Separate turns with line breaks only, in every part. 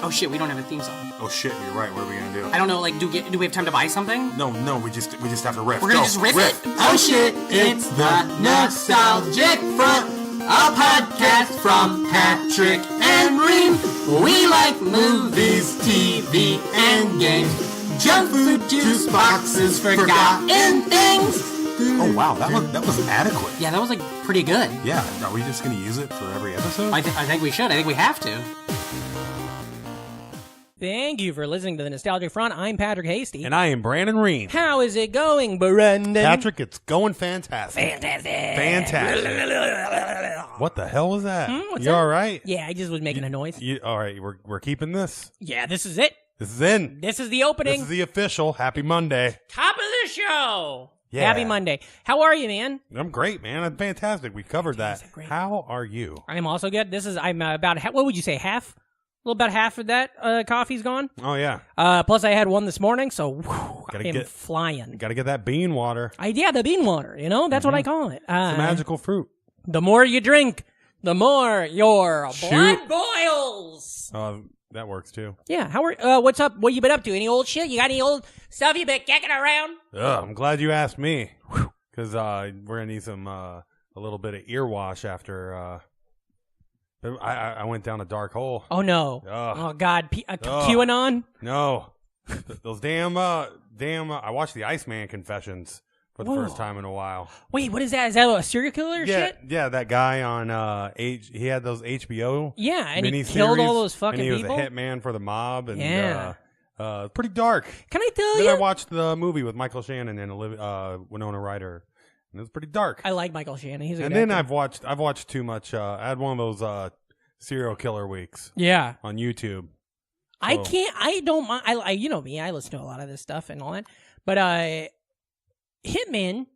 Oh shit, we don't have a theme song.
Oh shit, you're right. What are we gonna do?
I don't know. Like, do we have time to buy something?
No, we just have to riff.
We're gonna just riff it.
Oh shit, it's the Nostalgic Front, a podcast from Patrick and Ream. We like movies, TV, and games, junk food, juice boxes, forgotten things.
Oh wow, that was adequate.
Yeah, that was like pretty good.
Yeah, are we just gonna use it for every episode?
I think we should. I think we have to.
Thank you for listening to the Nostalgic Front. I'm Patrick Hasty.
And I am Brandon Ream.
How is it going, Brandon?
Patrick, it's going fantastic. Fantastic. What the hell was that?
What's
you
that?
all right?
Yeah, I just was making a noise.
All right, we're keeping this.
Yeah, this is it.
This is in.
This is the opening.
This is the official. Happy Monday.
Top of the show.
Yeah.
Happy Monday. How are you, man?
I'm great, man. I'm fantastic. We covered that.
Great.
How are you?
I'm also good. I'm about, what would you say, half? A little about half of that coffee's gone.
Oh, yeah.
Plus, I had one this morning, so I am flying.
Got to get that bean water.
Yeah, the bean water, that's what I call it.
It's a magical fruit.
The more you drink, the more your blood boils.
That works, too.
Yeah, what's up? What you been up to? Any old shit? You got any old stuff you been kicking around?
I'm glad you asked me, because we're going to need some a little bit of ear wash after... I went down a dark hole.
Oh, no. Oh, God. QAnon?
No. Those damn, I watched the Iceman Confessions for the first time in a while.
Wait, what is that? Is that a serial killer shit?
Yeah, that guy on, he had those HBO
Yeah, and he
miniseries,
killed all those fucking
people.
And
he was a hitman for the mob. And,
yeah.
Pretty dark.
Can I tell
then
you?
I watched the movie with Michael Shannon and Winona Ryder. And it was pretty dark.
I like Michael Shannon. He's a good
And then
actor.
I've watched too much. I had one of those serial killer weeks.
Yeah.
On YouTube.
I don't mind. I you know me. I listen to a lot of this stuff and all that. But hitmen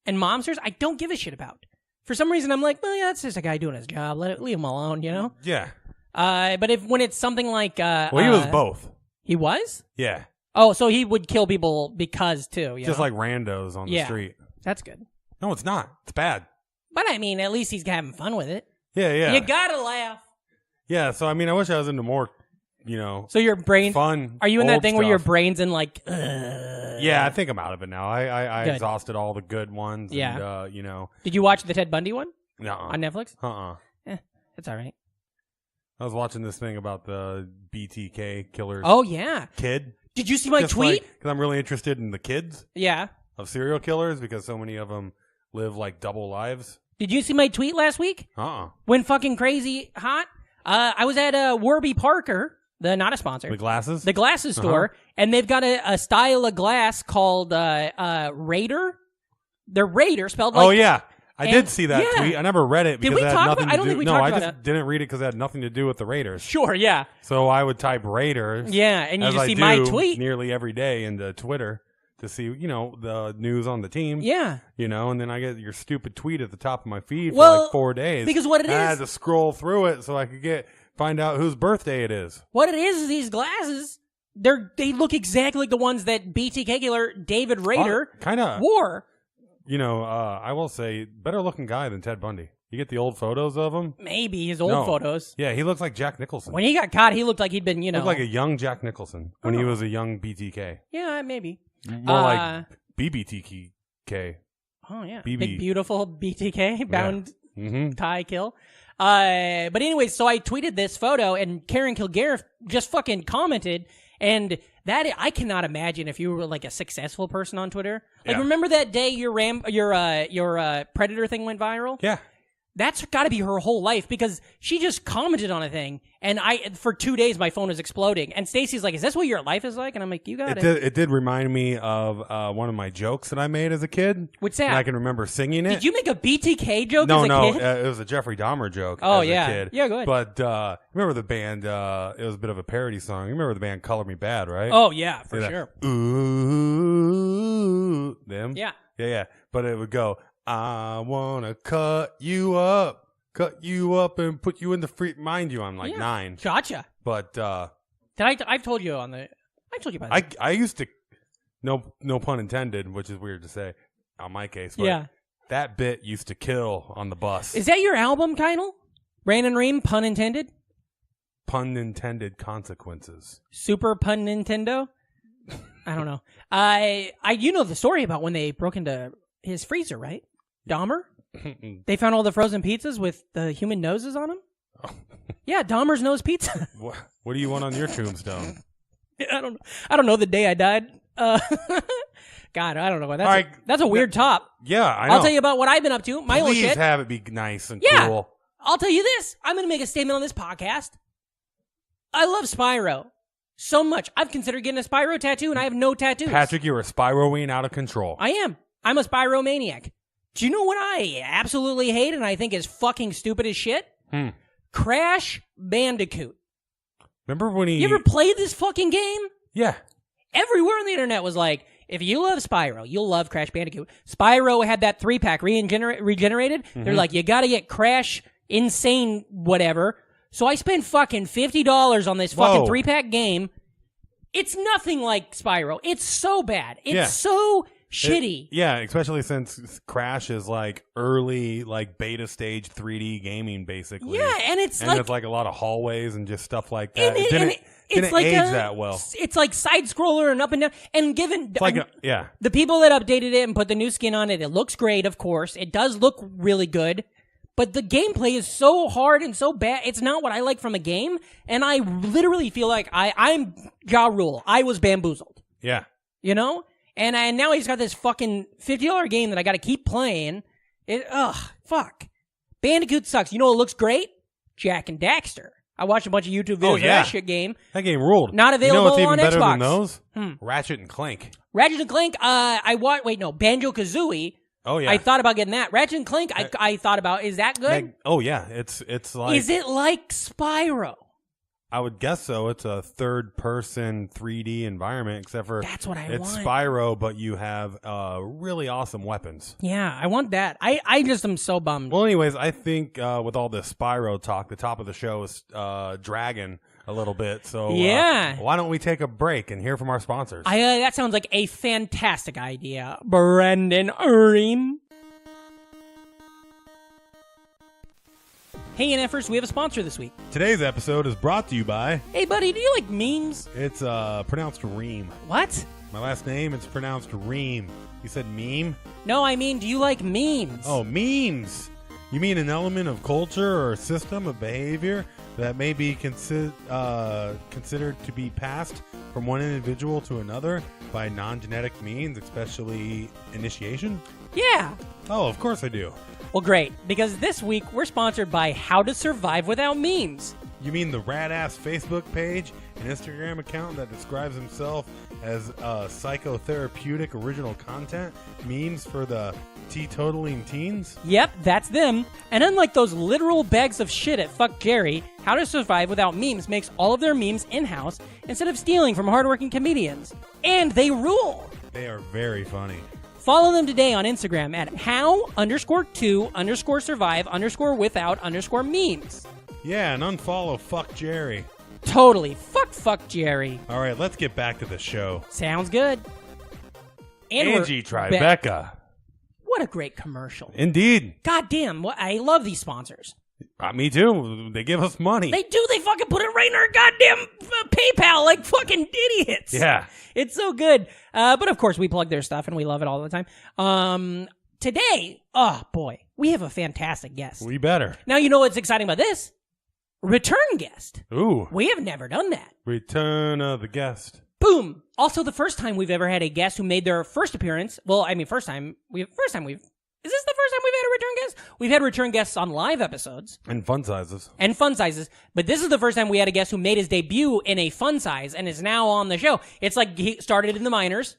and mobsters, I don't give a shit about. For some reason, I'm like, well, yeah, that's just a guy doing his job. Leave him alone,
Yeah.
But when it's something like,
he was both.
He was?
Yeah.
Oh, so he would kill people because too.
Just like randos on the street.
That's good.
No, it's not. It's bad.
But I mean, at least he's having fun with it.
Yeah.
You gotta laugh.
Yeah. So I mean, I wish I was into more,
So your brain
fun.
Are you in that thing
stuff.
where your brain's in like?
Yeah, I think I'm out of it now. I exhausted all the good ones.
Yeah.
And,
Did you watch the Ted Bundy one?
No.
On Netflix? It's all right.
I was watching this thing about the BTK killers.
Oh yeah.
Kid.
Did you see my tweet?
Because I'm really interested in the kids.
Yeah.
Of serial killers because so many of them live like double lives.
Did you see my tweet last week? Went fucking crazy hot. I was at Warby Parker, not a sponsor.
The glasses?
The glasses store, and they've got a style of glass called Raider. They're Raider, spelled like...
Oh, yeah. I did see that tweet. I never read it because it had nothing to do...
I don't think we talked about it.
No, I just didn't read it because it had nothing to do with the Raiders.
Sure, yeah.
So I would type Raiders.
Yeah, and you
as
just
I
see
do
my tweet.
Nearly every day into Twitter to see, the news on the team.
Yeah.
And then I get your stupid tweet at the top of my feed for
Well,
like 4 days.
Because what it is...
I had to scroll through it so I could find out whose birthday it is.
What it is these glasses, they look exactly like the ones that BTK killer David Raider wore.
I will say, better looking guy than Ted Bundy. You get the old photos of him?
Maybe his old photos.
Yeah, he looks like Jack Nicholson.
When he got caught, he looked like he'd been,
Looked like a young Jack Nicholson when he was a young BTK.
Yeah, maybe.
More like BBTK.
Oh, yeah.
BB.
Big, beautiful BTK, bound tie kill. But anyway, so I tweeted this photo, and Karen Kilgariff just fucking commented, and that I cannot imagine if you were like a successful person on Twitter. Like, remember that day your Predator thing went viral?
Yeah.
That's got to be her whole life because she just commented on a thing, and for 2 days my phone was exploding. And Stacy's like, "Is this what your life is like?" And I'm like, "You got it."
It did remind me of one of my jokes that I made as a kid.
What's that?
And I can remember singing it.
Did you make a BTK joke as a kid?
No, it was a Jeffrey Dahmer joke.
Oh
as
yeah,
a kid.
yeah, go ahead.
But remember the band? It was a bit of a parody song. You remember the band Color Me Bad, right?
Oh yeah, for sure.
Ooh, them.
Yeah.
But it would go, "I wanna cut you up and put you in the free." Mind you, I'm like 9.
Gotcha.
But
I've told you about that.
I used to, no pun intended, which is weird to say on my case. But that bit used to kill on the bus.
Is that your album title? Brandon Ream, pun intended?
pun intended consequences.
Super pun Nintendo? I don't know. You know the story about when they broke into his freezer, right? Dahmer? They found all the frozen pizzas with the human noses on them? Oh. Yeah, Dahmer's nose pizza.
What do you want on your tombstone?
I don't know the day I died. God, I don't know. That's a weird top.
Yeah, I know.
I'll tell you about what I've been up to. My own shit.
Please have it be nice and
Yeah.
cool.
I'll tell you this. I'm going to make a statement on this podcast. I love Spyro so much. I've considered getting a Spyro tattoo, and I have no tattoos.
Patrick, you're a Spyroing out of control.
I am. I'm a Spyro maniac. Do you know what I absolutely hate and I think is fucking stupid as shit? Crash Bandicoot.
Remember when
You ever played this fucking game?
Yeah.
Everywhere on the internet was like, if you love Spyro, you'll love Crash Bandicoot. Spyro had that 3-pack regenerated. They're like, you gotta get Crash Insane whatever. So I spent fucking $50 on this fucking 3-pack game. It's nothing like Spyro. It's so bad. It's so shitty.
Especially since Crash is like early, like beta stage 3D gaming, basically.
Yeah, and it's
like a lot of hallways and just stuff like that.
It
didn't
like
age that well.
It's like side scroller and up and down. And given
the
people that updated it and put the new skin on it, it looks great. Of course, it does look really good. But the gameplay is so hard and so bad. It's not what I like from a game. And I literally feel like I'm Ja Rule. I was bamboozled.
Yeah.
You know? And now he's got this fucking $50 game that I got to keep playing. Fuck. Bandicoot sucks. You know what looks great? Jak and Daxter. I watched a bunch of YouTube videos of that shit game.
That game ruled.
Not available
what's even
on
better
Xbox.
Than those? Ratchet and Clank.
Ratchet and Clank. Banjo-Kazooie.
Oh yeah.
I thought about getting that. Ratchet and Clank. I thought about. Is that good?
It's like.
Is it like Spyro?
I would guess so. It's a third-person 3D environment, except for
that's what
it's
want.
Spyro, but you have really awesome weapons.
Yeah, I want that. I just am so bummed.
Well, anyways, I think with all this Spyro talk, the top of the show is dragging a little bit. So why don't we take a break and hear from our sponsors?
That sounds like a fantastic idea, Brendan Ream. Hey, NFers, we have a sponsor this week.
Today's episode is brought to you by...
Hey, buddy, do you like memes?
It's pronounced Ream.
What?
My last name, it's pronounced Ream. You said meme?
No, I mean, do you like memes?
Oh, memes. You mean an element of culture or system of behavior that may be considered to be passed from one individual to another by non-genetic means, especially initiation?
Yeah.
Oh, of course I do.
Well, great, because this week we're sponsored by How to Survive Without Memes.
You mean the rad-ass Facebook page and Instagram account that describes himself as psychotherapeutic original content memes for the teetotaling teens?
Yep, that's them. And unlike those literal bags of shit at Fuck Jerry, How to Survive Without Memes makes all of their memes in-house instead of stealing from hardworking comedians. And they rule!
They are very funny.
Follow them today on Instagram at how_to_survive_without_memes.
Yeah, and unfollow Fuck Jerry.
Totally. Fuck Jerry.
All right, let's get back to the show.
Sounds good. And
Angie Tribeca.
What a great commercial.
Indeed.
God damn, I love these sponsors.
Me too. They give us money.
They do. They fucking put it right in our goddamn PayPal like fucking idiots.
Yeah.
It's so good. But of course, we plug their stuff and we love it all the time. Today, oh boy, we have a fantastic guest.
We better.
Now, you know what's exciting about this? Return guest.
Ooh.
We have never done that.
Return of the guest.
Boom. Also, the first time we've ever had a guest who made their first appearance. Well, I mean, is this the first time we've had a return guest? We've had return guests on live episodes.
And fun sizes.
But this is the first time we had a guest who made his debut in a fun size and is now on the show. It's like he started in the minors,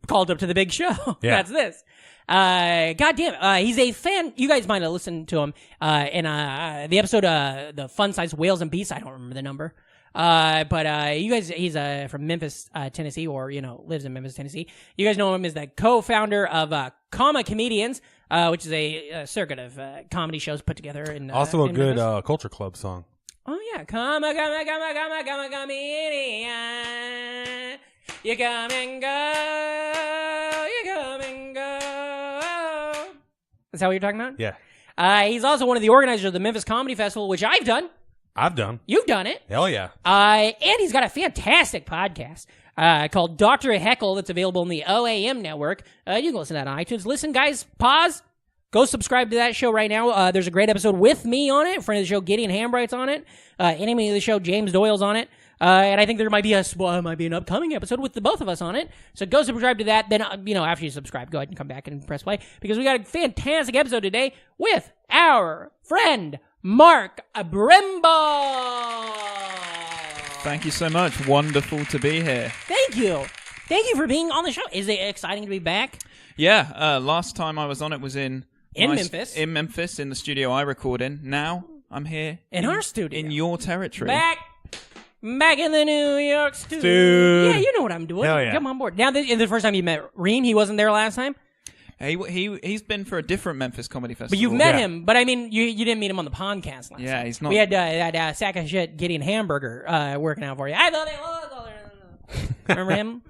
called up to the big show.
Yeah.
That's this. Goddamn. He's a fan. You guys might have listened to him in the episode, the fun size Whales and Beasts. I don't remember the number. But you guys, he's from Memphis, Tennessee, or, lives in Memphis, Tennessee. You guys know him as the co-founder of Comma Comedians, which is a circuit of comedy shows put together in
also a
in
good
Memphis.
Culture Club song.
Oh, yeah. Comma, comedian. You come and go. You come and go. Is that what you're talking about?
Yeah.
He's also one of the organizers of the Memphis Comedy Festival, which I've done.
I've done.
You've done it.
Hell yeah.
And he's got a fantastic podcast called Dr. Heckle that's available on the OAM network. You can listen to that on iTunes. Listen, guys, pause. Go subscribe to that show right now. There's a great episode with me on it. Friend of the show, Gideon Hambright's on it. Enemy of the show, James Doyle's on it. And I think there might be an upcoming episode with the both of us on it. So go subscribe to that. Then, after you subscribe, go ahead and come back and press play. Because we got a fantastic episode today with our friend, Mark Brimble.
Thank you so much. Wonderful to be here.
Thank you. Thank you for being on the show. Is it exciting to be back?
Yeah, last time I was on it was in
Memphis.
In Memphis, in the studio I record in. Now I'm here
in our studio.
In your territory.
Back in the New York studio. Yeah, you know what I'm doing.
Hell yeah.
Come on board. Now, the first time you met Ream, he wasn't there last time?
He's been for a different Memphis comedy festival.
But you've met him. But I mean, you didn't meet him on the podcast last time.
He's not.
We had that sack of shit Gideon Hamburger working out for you. I thought it. Remember him?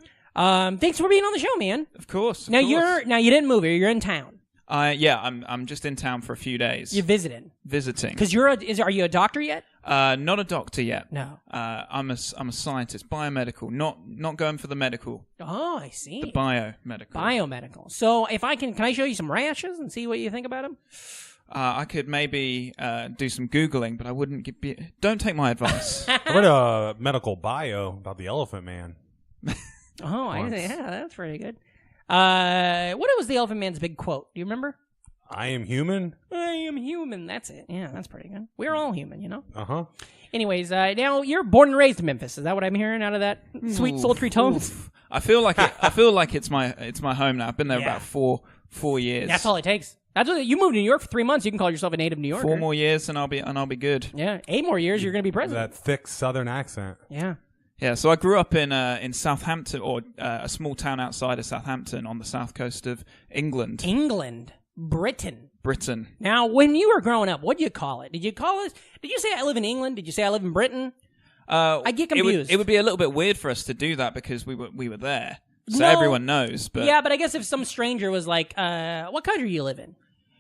Thanks for being on the show, man.
Of course.
Now you didn't move here. You're in town.
I'm just in town for a few days.
You're visiting.
Because
are you a doctor yet?
Not a doctor yet.
No.
I'm a scientist, biomedical. Not going for the medical.
Oh, I see.
The biomedical.
Biomedical. So if can I show you some rashes and see what you think about them?
I could maybe do some Googling, but I wouldn't don't take my advice.
I read a medical bio about the Elephant Man.
Oh, that's pretty good. What was the Elephant Man's big quote? Do you remember?
I am human.
I am human. That's it. Yeah, that's pretty good. We're all human, you know?
Uh-huh.
Anyways, now you're born and raised in Memphis. Is that what I'm hearing out of that sweet, sultry tones?
I feel like it's my home now. I've been there about four years.
That's all it takes. That's what you moved to New York for 3 months. You can call yourself a native New Yorker.
4 more years and I'll be good.
Yeah, 8 more years. You're going to be president.
That thick Southern accent.
Yeah.
Yeah, so I grew up in Southampton, or a small town outside of Southampton on the south coast of England. Britain.
Now, when you were growing up, what did you call it? Did you say I live in England? Did you say I live in Britain? I get confused.
It would be a little bit weird for us to do that because we were there, so everyone knows. But
yeah, but I guess if some stranger was like, "What country do you live in?"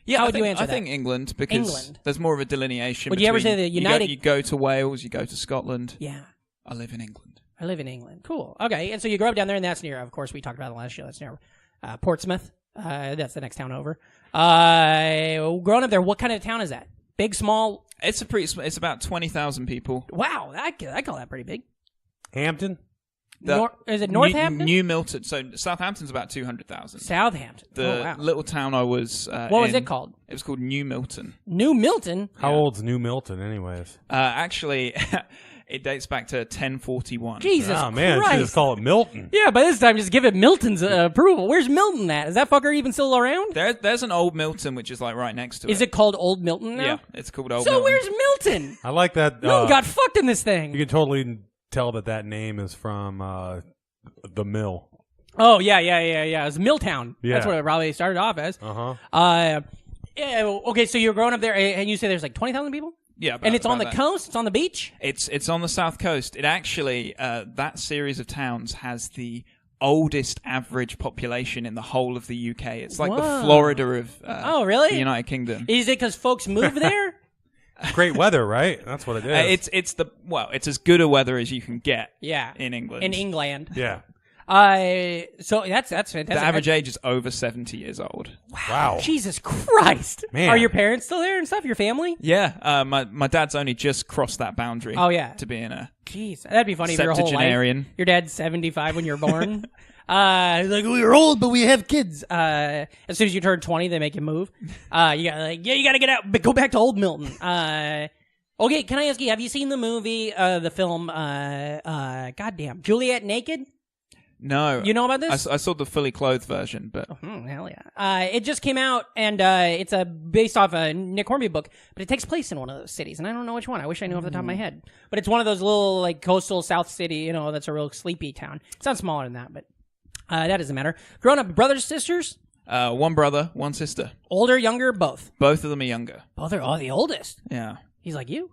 Yeah,
how would you answer
I
that?
think England because there's more of a delineation.
Would you ever say the United?
You go to Wales, you go to Scotland.
Yeah.
I live in England.
Cool. Okay, and so you grew up down there, and that's near, of course, we talked about it last show, that's near Portsmouth. That's the next town over. Growing up there, what kind of town is that? Big, small?
It's about 20,000 people.
Wow, I call that pretty big.
Hampton?
Is it Northampton?
New Milton. So Southampton's about 200,000.
Southampton.
The little town I was
what was it called?
It was called New Milton.
New Milton?
How old's New Milton, anyways?
Actually, it dates back to 1041.
Jesus Christ.
Oh, man, should just call it Milton.
Yeah, by this time, just give it Milton's approval. Where's Milton at? Is that fucker even still around?
There's an old Milton, which is like right next to it.
Is it called Old Milton now?
Yeah, it's called Old
Milton.
So
where's Milton?
I like that.
Milton got fucked in this thing.
You can totally tell that name is from the mill.
Oh, yeah. It was Milltown.
Yeah.
That's what it probably started off as.
Uh-huh.
Okay, so you're growing up there, and you say there's like 20,000 people?
Yeah,
and it's on the coast? It's on the beach?
It's on the south coast. It actually, that series of towns has the oldest average population in the whole of the UK. It's like the Florida of
really?
the United Kingdom.
Is it because folks move there?
Great weather, right? That's what it is.
It's as good a weather as you can get.
Yeah.
In England.
In England.
Yeah.
So that's fantastic.
The average age is over 70 years old.
Wow.
Jesus Christ.
Man.
Are your parents still there and stuff? Your family?
Yeah. My dad's only just crossed that boundary.
Oh, yeah.
To being a
Jeez. That'd be funny if your whole life.
Septuagenarian.
Your dad's 75 when you're born. He's like, we were old, but we have kids. As soon as you turn 20, they make you move. You gotta get out, but go back to Old Milton. Okay, can I ask you, have you seen the movie, the film, goddamn, Juliet Naked?
No.
You know about this?
I saw the fully clothed version, but...
hell yeah. It just came out, and it's based off a Nick Hornby book, but it takes place in one of those cities, and I don't know which one. I wish I knew off the top of my head. But it's one of those little, like, coastal South City, that's a real sleepy town. It sounds smaller than that, but that doesn't matter. Growing up, brothers, sisters?
One brother, one sister.
Older, younger, both?
Both of them are younger.
Both are the oldest?
Yeah.
He's like you?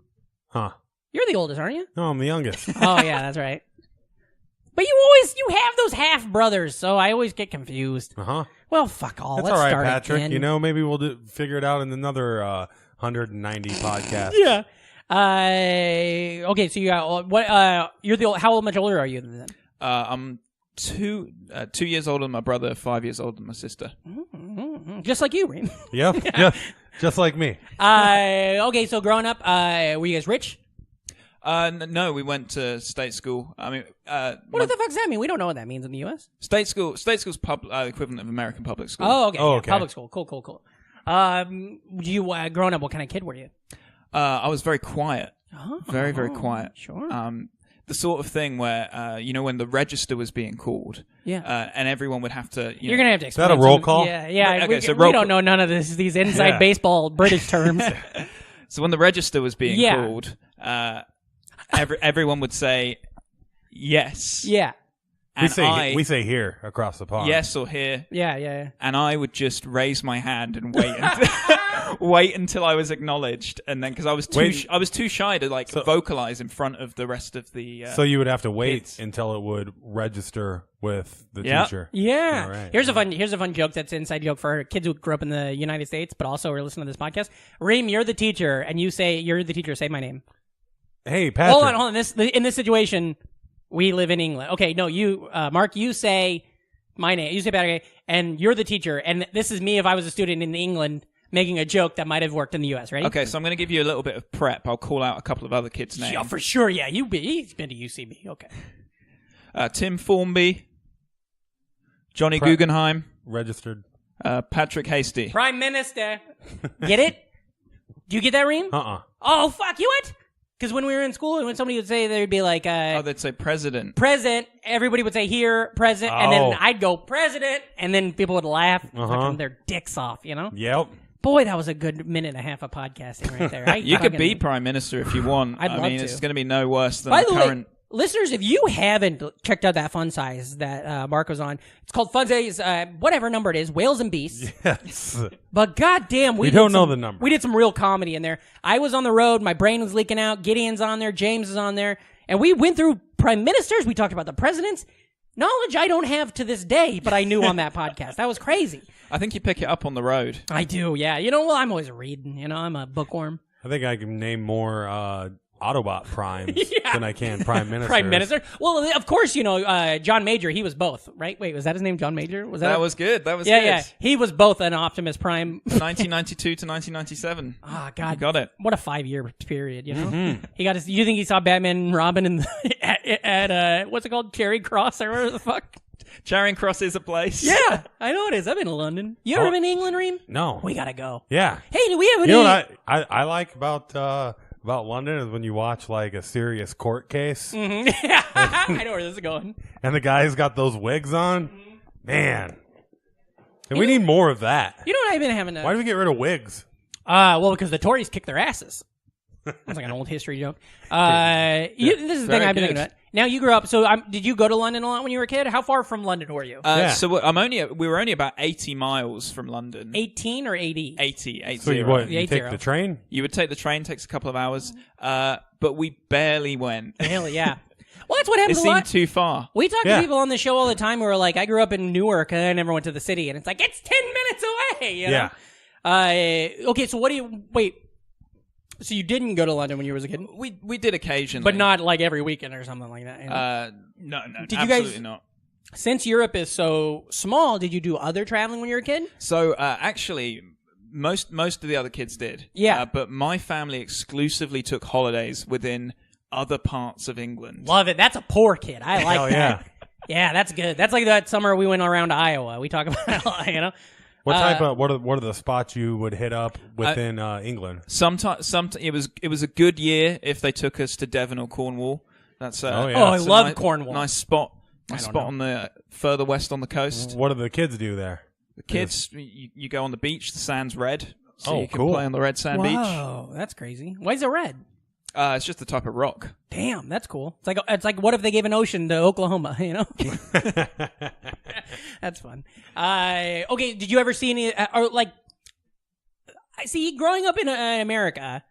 Huh.
You're the oldest, aren't you?
No, I'm the youngest.
Oh, yeah, that's right. But you have those half brothers, so I always get confused.
Uh-huh.
Well, fuck all.
That's
Let's
all right,
start
Patrick.
again.
Maybe we'll figure it out in another 190 podcasts.
Yeah. Okay, so you got what? You're the how much older are you than them?
I'm 2 years older than my brother, 5 years older than my sister.
Just like you, Ream.
Yep. Just like me.
Okay, so growing up, were you guys rich?
No, we went to state school. I mean,
What the fuck does that mean? We don't know what that means in the U.S.
state school's equivalent of American public school.
Oh, okay.
Oh,
Yeah,
okay.
public school. Cool. You growing up, what kind of kid were you?
I was very quiet.
Oh,
Very, very quiet.
Sure.
The sort of thing where, when the register was being called,
Yeah.
And everyone would have to...
You're going to have to explain.
that a roll
some-
call?
Yeah.
Okay,
we,
so
we
roll
don't
call.
know none of these inside
Yeah.
baseball British terms.
So when the register was being
Yeah.
called, everyone would say, yes.
Yeah.
And
We say here across the pond.
yes or here.
Yeah.
And I would just raise my hand and wait wait until I was acknowledged, and then because I was too shy to vocalize in front of the rest of the.
So you would have to wait
kids.
until it would register with the
Yep.
teacher.
Yeah.
All right.
Here's a fun joke that's an inside joke for kids who grew up in the United States, but also are listening to this podcast. Reem, you're the teacher, and you're the teacher. Say my name.
Hey, Patrick.
Hold on. In this situation, we live in England. Okay, no, you, Mark, you say my name. You say Patrick, and you're the teacher. And this is me if I was a student in England making a joke that might have worked in the U.S. Ready?
Okay, so I'm going to give you a little bit of prep. I'll call out a couple of other kids' names.
Yeah, for sure. Yeah, he's been to UCB. Okay.
Tim Formby, Johnny
Prep.
Guggenheim,
Registered.
Patrick Hasty.
Prime Minister. Get it? Do you get that, Reem? Oh, fuck. You what? Because when we were in school, and when somebody would say, they'd be like,
They'd say president.
present, everybody would say here, present, and then
Oh.
I'd go president, and then people would laugh,
Uh-huh.
fucking their dicks off, you know?
Yep.
Boy, that was a good minute and a half of podcasting right there.
You could be prime minister if you want.
I'd
I
love
mean,
to.
it's going to be no worse than
By
the
the
current.
way, listeners, if you haven't checked out that fun size that Mark was on, it's called Fun Size, whatever number it is, Whales and Beasts.
Yes.
But goddamn,
We
did
don't know
some-
the number.
We did some real comedy in there. I was on the road. My brain was leaking out. Gideon's on there. James is on there. And we went through prime ministers. We talked about the presidents. Knowledge I don't have to this day, but I knew on that podcast. That was crazy.
I think you pick it up on the road.
I do, yeah. You know, well, I'm always reading. You know, I'm a bookworm.
I think I can name more Autobot primes
Yeah.
than I can prime ministers.
Prime minister. Well, of course, you know, John Major, he was both, right? Wait, was that his name, John Major? Was
That was good. That was
yeah,
good.
yeah. He was both an Optimus Prime.
1992 to 1997.
Ah, God.
You got it.
What a 5-year period, you know?
Mm-hmm.
He got his, you think he saw Batman and Robin in the, at what's it called? Cherry Cross or whatever the fuck?
Charing Cross is a place.
Yeah, I know it is. I've been to London. You ever
Oh.
been to England, Reem?
No.
We gotta go.
Yeah.
Hey, do we have any?
You know what I like about London is when you watch like a serious court case
I know where this is going.
and the guy's got those wigs on. Man. And we need more of that.
You know what I've been having?
Why do we get rid of wigs?
Well, because the Tories kick their asses. That's like an old history joke. This is the thing
Very
I've been
good.
thinking about. Now you grew up. So did you go to London a lot when you were a kid? How far from London were you?
Yeah.
So we were only about 80 miles from London.
18 or 80?
80.
So you
Yeah,
take
80.
the train?
You would take the train, takes a couple of hours, but we barely went.
Really? Yeah. Well, that's what
It
happens a
seemed
lot.
too far.
We talk
Yeah.
to people on the show all the time who are like, I grew up in Newark and I never went to the city. And it's like, it's 10 minutes away. You know?
Yeah.
Okay, so wait. So you didn't go to London when you were a kid?
We did occasionally.
But not like every weekend or something like that. You know?
No,
Did you
absolutely
guys-
not.
Since Europe is so small, did you do other traveling when you were a kid?
So actually, most of the other kids did.
Yeah.
But my family exclusively took holidays within other parts of England.
Love it. That's a poor kid. I like
Hell
that.
yeah.
Yeah, that's good. That's like that summer we went around to Iowa. We talk about it a lot, you know?
What type of what are the spots you would hit up within England?
Sometimes it was a good year if they took us to Devon or Cornwall. That's
Oh, yeah.
Oh, I
that's a
love Cornwall.
Nice spot.
don't
Spot
know.
on the further west on the coast.
What do the kids do there?
The kids, you go on the beach. The sand's red, so
Oh,
you can
cool.
play on the red sand beach.
Whoa, that's crazy. Why is it red?
It's just the type of rock.
Damn, that's cool. It's like what if they gave an ocean to Oklahoma? You know, that's fun. Okay, did you ever see any or like? I see. Growing up in America,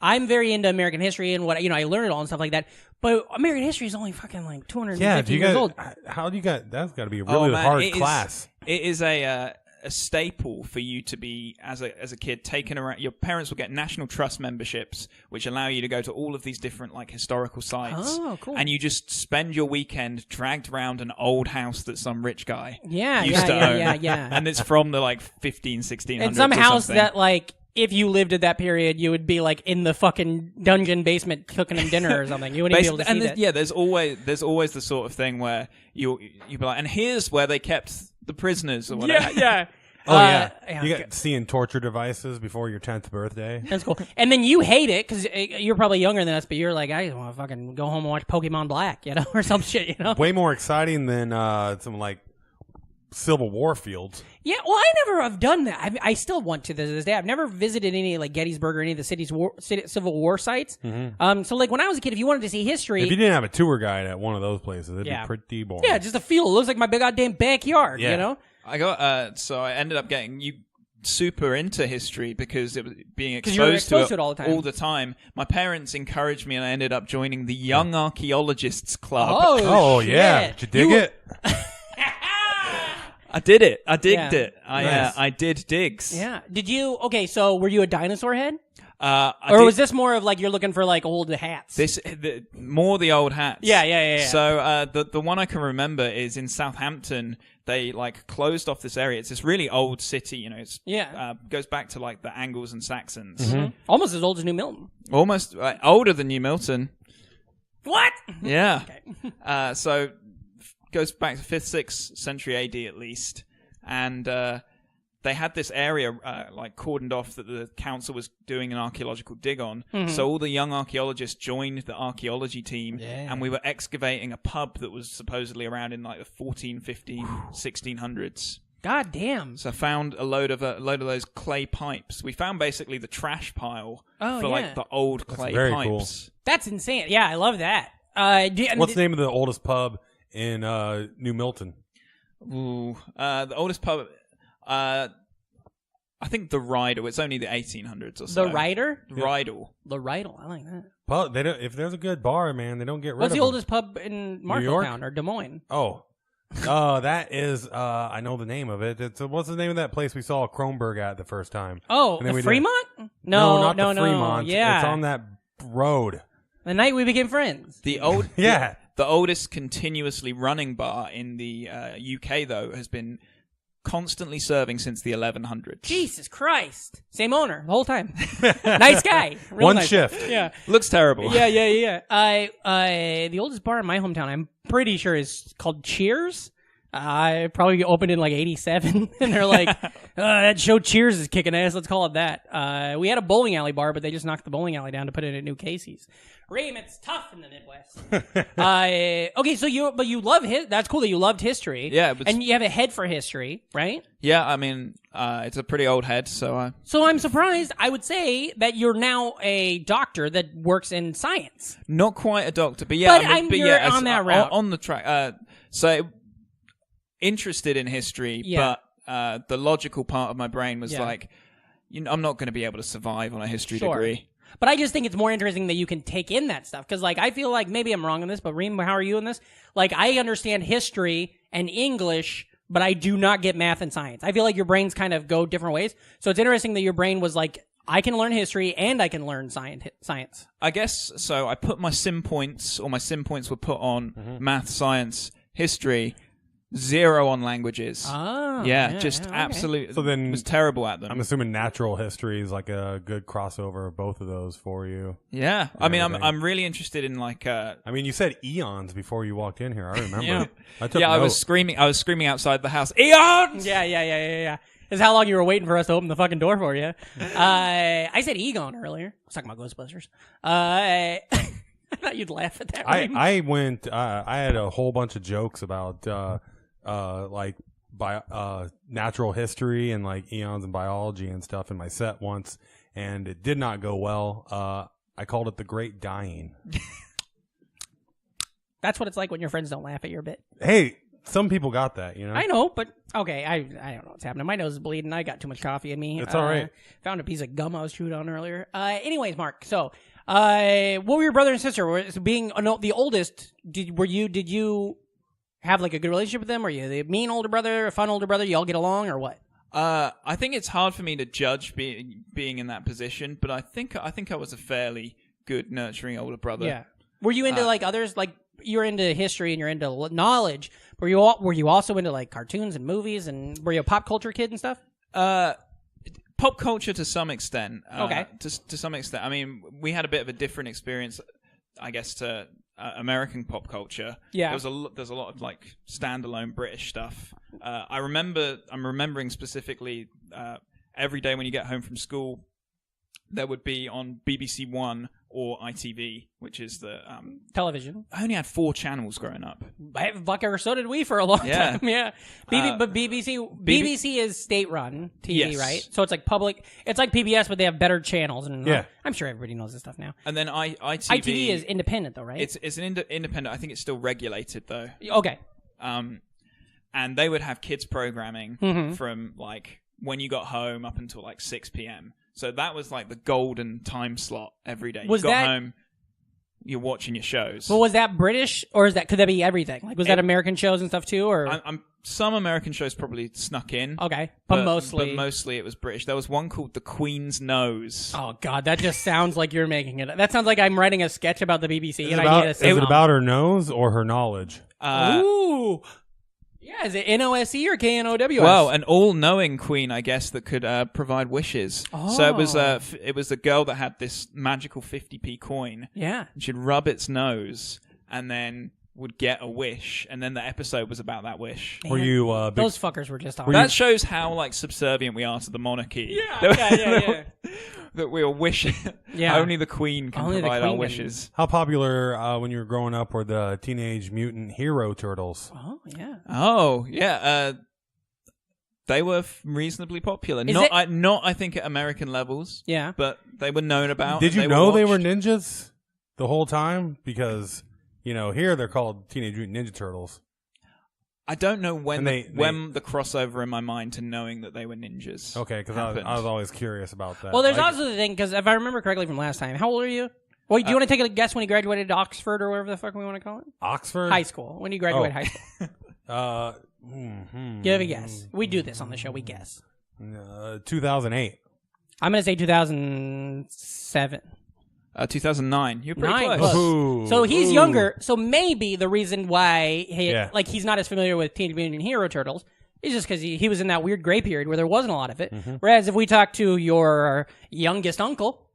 I'm very into American history and what I learned it all and stuff like that. But American history is only fucking like 250
Yeah, do you
years
guys?
old.
How do you got? That's got to be a
Oh,
really
man,
hard
it is-
class.
It is a a staple for you to be, as a kid, taken around. Your parents will get National Trust memberships, which allow you to go to all of these different like historical sites.
Oh, cool.
And you just spend your weekend dragged around an old house that some rich guy
Yeah,
used to own.
yeah.
And it's from the like 1600s
And some house
something.
that, like, if you lived at that period, you would be, like, in the fucking dungeon basement cooking them dinner or something. You wouldn't be able to see that.
Yeah, there's always the sort of thing where you'll be like, and here's where they kept the prisoners or whatever.
Yeah.
Oh yeah, you got seeing torture devices before your 10th birthday.
That's cool. And then you hate it because you're probably younger than us, but you're like, I just want to fucking go home and watch Pokemon Black, or some shit,
Way more exciting than some like Civil War fields.
Yeah, well, I never have done that. I still want to this day. I've never visited any like Gettysburg or any of the Civil War sites.
Mm-hmm.
So like when I was a kid, if you wanted to see history,
if you didn't have a tour guide at one of those places, it'd be pretty boring.
Yeah, just a feel. It looks like my big goddamn backyard.
Yeah.
I got so I ended up getting super into history because it was being
you were
exposed
to it all the time.
My parents encouraged me, and I ended up joining the Young Archaeologists Club.
Oh yeah,
shit.
did you dig it?
I did it. I digged
Yeah.
it. I did digs.
Yeah. Did you? Okay, so were you a dinosaur head?
Or
was this more of like you're looking for like old hats?
More the old hats?
Yeah.
So the one I can remember is in Southampton. They like closed off this area. It's this really old city. It's goes back to like the Angles and Saxons.
Mm-hmm. Almost as old as New Milton.
Almost older than New Milton.
What?
Yeah. Okay. So goes back to 5th, 6th century AD at least, and they had this area like cordoned off that the council was doing an archaeological dig on. Mm-hmm. So all the young archaeologists joined the archaeology team, and we were excavating a pub that was supposedly around in like the 14, 15, 1600s.
God damn!
So I found a load of those clay pipes. We found basically the trash pile for like the old clay pipes. Cool.
That's insane. Yeah, I love that.
What's the name of the oldest pub in New Milton?
Ooh, the oldest pub. I think the Rydal. It's only the 1800s or so.
The Ryder?
Rydal.
The Rydal. I like that.
Well, they don't. If there's a good bar, man, they don't get rid of
What's the
them.
oldest pub in Marshalltown or Des Moines?
That is. I know the name of it. What's the name of that place we saw Kronberg at the first time?
Oh, the Fremont? No,
not the Fremont.
Yeah,
it's on that road.
The night we became friends.
The old.
Yeah.
The oldest continuously running bar in the UK, though, has been constantly serving since the 1100s.
Jesus Christ. Same owner the whole time. Nice guy. Real
One
nice.
shift.
Yeah.
Looks terrible.
Yeah. The oldest bar in my hometown, I'm pretty sure, is called Cheers. I probably opened in like 87, and they're like, that show Cheers is kicking ass. Let's call it that. We had a bowling alley bar, but they just knocked the bowling alley down to put it at New Casey's. Ream, it's tough in the Midwest. Okay, so you love that's cool that you loved history.
Yeah,
and you have a head for history, right?
Yeah, I mean, it's a pretty old head, so.
So I'm surprised. I would say that you're now a doctor that works in science.
Not quite a doctor, but yeah,
you're on that route.
On the track. So interested in history, but the logical part of my brain was like, I'm not going to be able to survive on a history degree.
But I just think it's more interesting that you can take in that stuff. Because, like, I feel like maybe I'm wrong on this, but Reem, how are you in this? Like, I understand history and English, but I do not get math and science. I feel like your brains kind of go different ways. So it's interesting that your brain was like, I can learn history and I can learn science.
I guess so. I put my sim points, or my sim points were put on math, science, history. 0 on languages. Absolutely.
So then,
was terrible at them.
I'm assuming natural history is like a good crossover of both of those for you.
Yeah, I mean, I'm really interested in like.
I mean, you said eons before you walked in here. I remember.
I was screaming. I was screaming outside the house. Eons.
Yeah. That's how long you were waiting for us to open the fucking door for you. I said Egon earlier. I was talking about Ghostbusters. I thought you'd laugh at that.
I went. I had a whole bunch of jokes about. Natural history and like eons and biology and stuff in my set once, and it did not go well. I called it the Great Dying.
That's what it's like when your friends don't laugh at your bit.
Hey, some people got that, you know.
I know, but okay, I don't know what's happening. My nose is bleeding. I got too much coffee in me.
It's all right.
Found a piece of gum I was chewing on earlier. Anyways, Mark. So, what were your brother and sister? Being the oldest, did you have like a good relationship with them? Are you the mean older brother, a fun older brother? You all get along, or what?
I think it's hard for me to judge being in that position, but I think I was a fairly good, nurturing older brother.
Yeah. Were you into like others? Like you're into history and you're into knowledge. Were you also into like cartoons and movies? And were you a pop culture kid and stuff?
Pop culture to some extent.
Okay.
To some extent. I mean, we had a bit of a different experience, I guess, to American pop culture.
Yeah.
There's a lot of like standalone British stuff. I'm remembering specifically every day when you get home from school, there would be on BBC One or ITV, which is the
television.
I only had 4 channels growing up.
So did we for a long time. Yeah. But BBC is state-run TV,
Yes.
right? So it's like public. It's like PBS, but they have better channels. And
Yeah.
I'm sure everybody knows this stuff now.
And then ITV.
ITV is independent, though, right?
It's an independent. I think it's still regulated though.
Okay.
And they would have kids programming
Mm-hmm.
from like when you got home up until like 6 p.m. So that was like the golden time slot every day.
Was
you got
that-
home, you're watching your shows.
Well, was that British, or could that be everything? Like, was that American shows and stuff too, or
some American shows probably snuck in.
okay, but mostly
it was British. There was one called The Queen's Nose.
Oh God, that just sounds like you're making it. That sounds like I'm writing a sketch about the BBC, and I need a
Is it about her nose or her knowledge?
Ooh. Yeah, is it NOSE or KNOWS?
Well, an all-knowing queen, I guess, that could provide wishes. So it was the girl that had this magical 50p coin.
yeah.
And she'd rub its nose and then would get a wish, and then the episode was about that wish.
Were you big
Those fuckers were just on.
That shows how like subservient we are to the monarchy.
Yeah.
That we are wishing.
Yeah.
Only the queen can
Only the
provide our
queen
wishes.
How popular when you were growing up were the Teenage Mutant Hero Turtles?
Oh yeah.
Oh yeah. They were reasonably popular. I think at American levels.
Yeah.
But they were known about.
Did you
and
know they were
watched.
ninjas the whole time? Because here they're called Teenage Mutant Ninja Turtles.
I don't know when
And
when the crossover in my mind to knowing that they were ninjas.
Okay, because I was always curious about that.
Well, there's
Like,
also the thing, because if I remember correctly from last time, how old are you? Well, do you want to take a guess when you graduated Oxford or whatever the fuck we want to call it?
Oxford
High school. When you graduate high school. Give a guess. We do this on the show. We guess.
2008.
I'm going to say 2007.
2009. You're pretty
9.
close.
Ooh.
So he's younger. So maybe the reason why
Yeah.
he's not as familiar with Teenage Mutant Hero Turtles is just because he was in that weird gray period where there wasn't a lot of it. Whereas if we talk to your youngest uncle,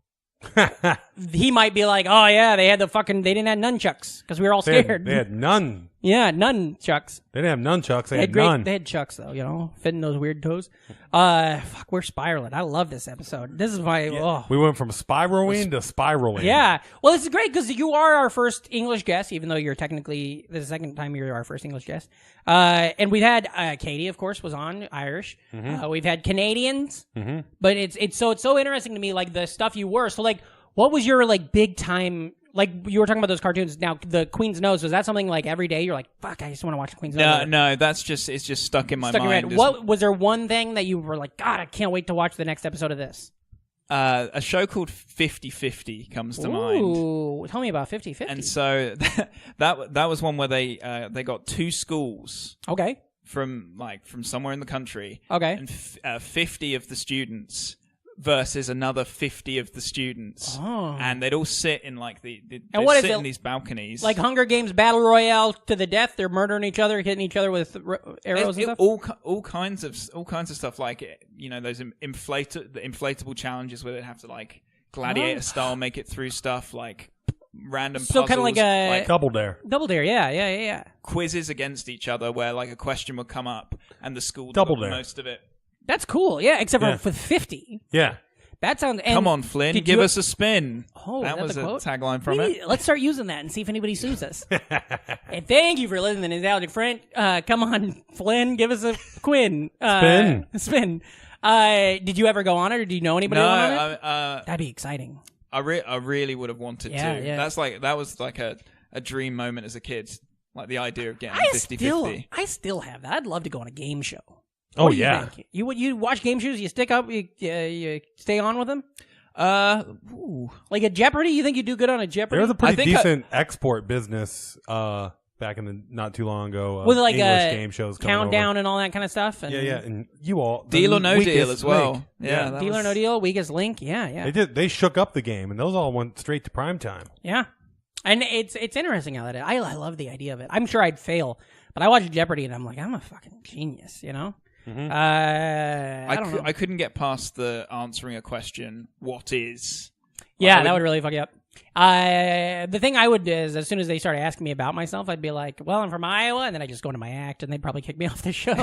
he might be like, "Oh yeah, they didn't have nunchucks because we were all scared."
They had none.
Yeah, nunchucks.
They didn't have nunchucks. They had
great.
none.
They had chucks though, fitting those weird toes. Fuck, we're spiraling. I love this episode. This is my. Oh.
We went from spiraling to spiraling.
Yeah. Well, this is great because you are our first English guest, even though you're technically the second time you're our first English guest. And we've had Katie, of course, was on Irish. We've had Canadians, but it's so interesting to me, like the stuff you were. So, like, what was your like big time? Like you were talking about those cartoons. Now, the Queen's Nose, was that something like every day you're like, fuck, I just want to watch the Queen's Nose?
No, it's just stuck in my
Stuck in your
mind.
head. What was there one thing that you were like, God, I can't wait to watch the next episode of this?
A show called 50/50 comes to mind.
Ooh, tell me about 50/50.
And so that was one where they got 2 schools
Okay.
from somewhere in the country.
Okay.
And 50 of the students versus another 50 of the students.
Oh.
And they'd all sit in like
And what is
sit
it?
in these balconies.
Like Hunger Games Battle Royale to the death. They're murdering each other, hitting each other with arrows and stuff.
all kinds of stuff, like those the inflatable challenges where they have to like gladiator style make it through stuff, like random
So
puzzles,
kinda like a-
Double Dare.
Double Dare, yeah.
quizzes against each other where like a question would come up and the school
Double
got
Dare.
most of it.
That's cool. Yeah, except
Yeah.
for with 50.
Yeah.
That sounds. And
Come on, Flynn,
did
give
you-
us a spin.
Oh,
that
is
was
the
a
quote?
tagline from it.
Let's start using that and see if anybody sues us. And thank you for listening to Nostalgic Friend. Come on, Flynn, give us a Quinn. Spin. Did you ever go on it, or do you know anybody
No,
on it? That'd be exciting.
I really would have wanted
Yeah,
to.
yeah.
That was like a dream moment as a kid. Like the idea of getting
I
50/50.
still have that. I'd love to go on a game show.
Oh,
What do you
yeah.
think? You watch game shows? You stick up? You stay on with them?
Ooh.
Like a Jeopardy? You think you do good on a Jeopardy?
There was a pretty
I think
decent export business back in the not too long ago.
With like
English
a
game shows coming
countdown
over.
and all that kind of stuff. And
Yeah, and you all
Deal
the
or No
weakest
Deal as well.
link.
Yeah, that
Deal or
was-
No Deal, Weakest Link. Yeah.
They shook up the game, and those all went straight to prime time.
Yeah. And it's interesting how that is. I love the idea of it. I'm sure I'd fail, but I watch Jeopardy and I'm like, I'm a fucking genius, you know?
Mm-hmm.
I don't know.
I couldn't get past the answering a question, what is?
Yeah, that would really fuck you up. The thing I would do is, as soon as they started asking me about myself, I'd be like, "Well, I'm from Iowa," and then I just go into my act, and they'd probably kick me off the show.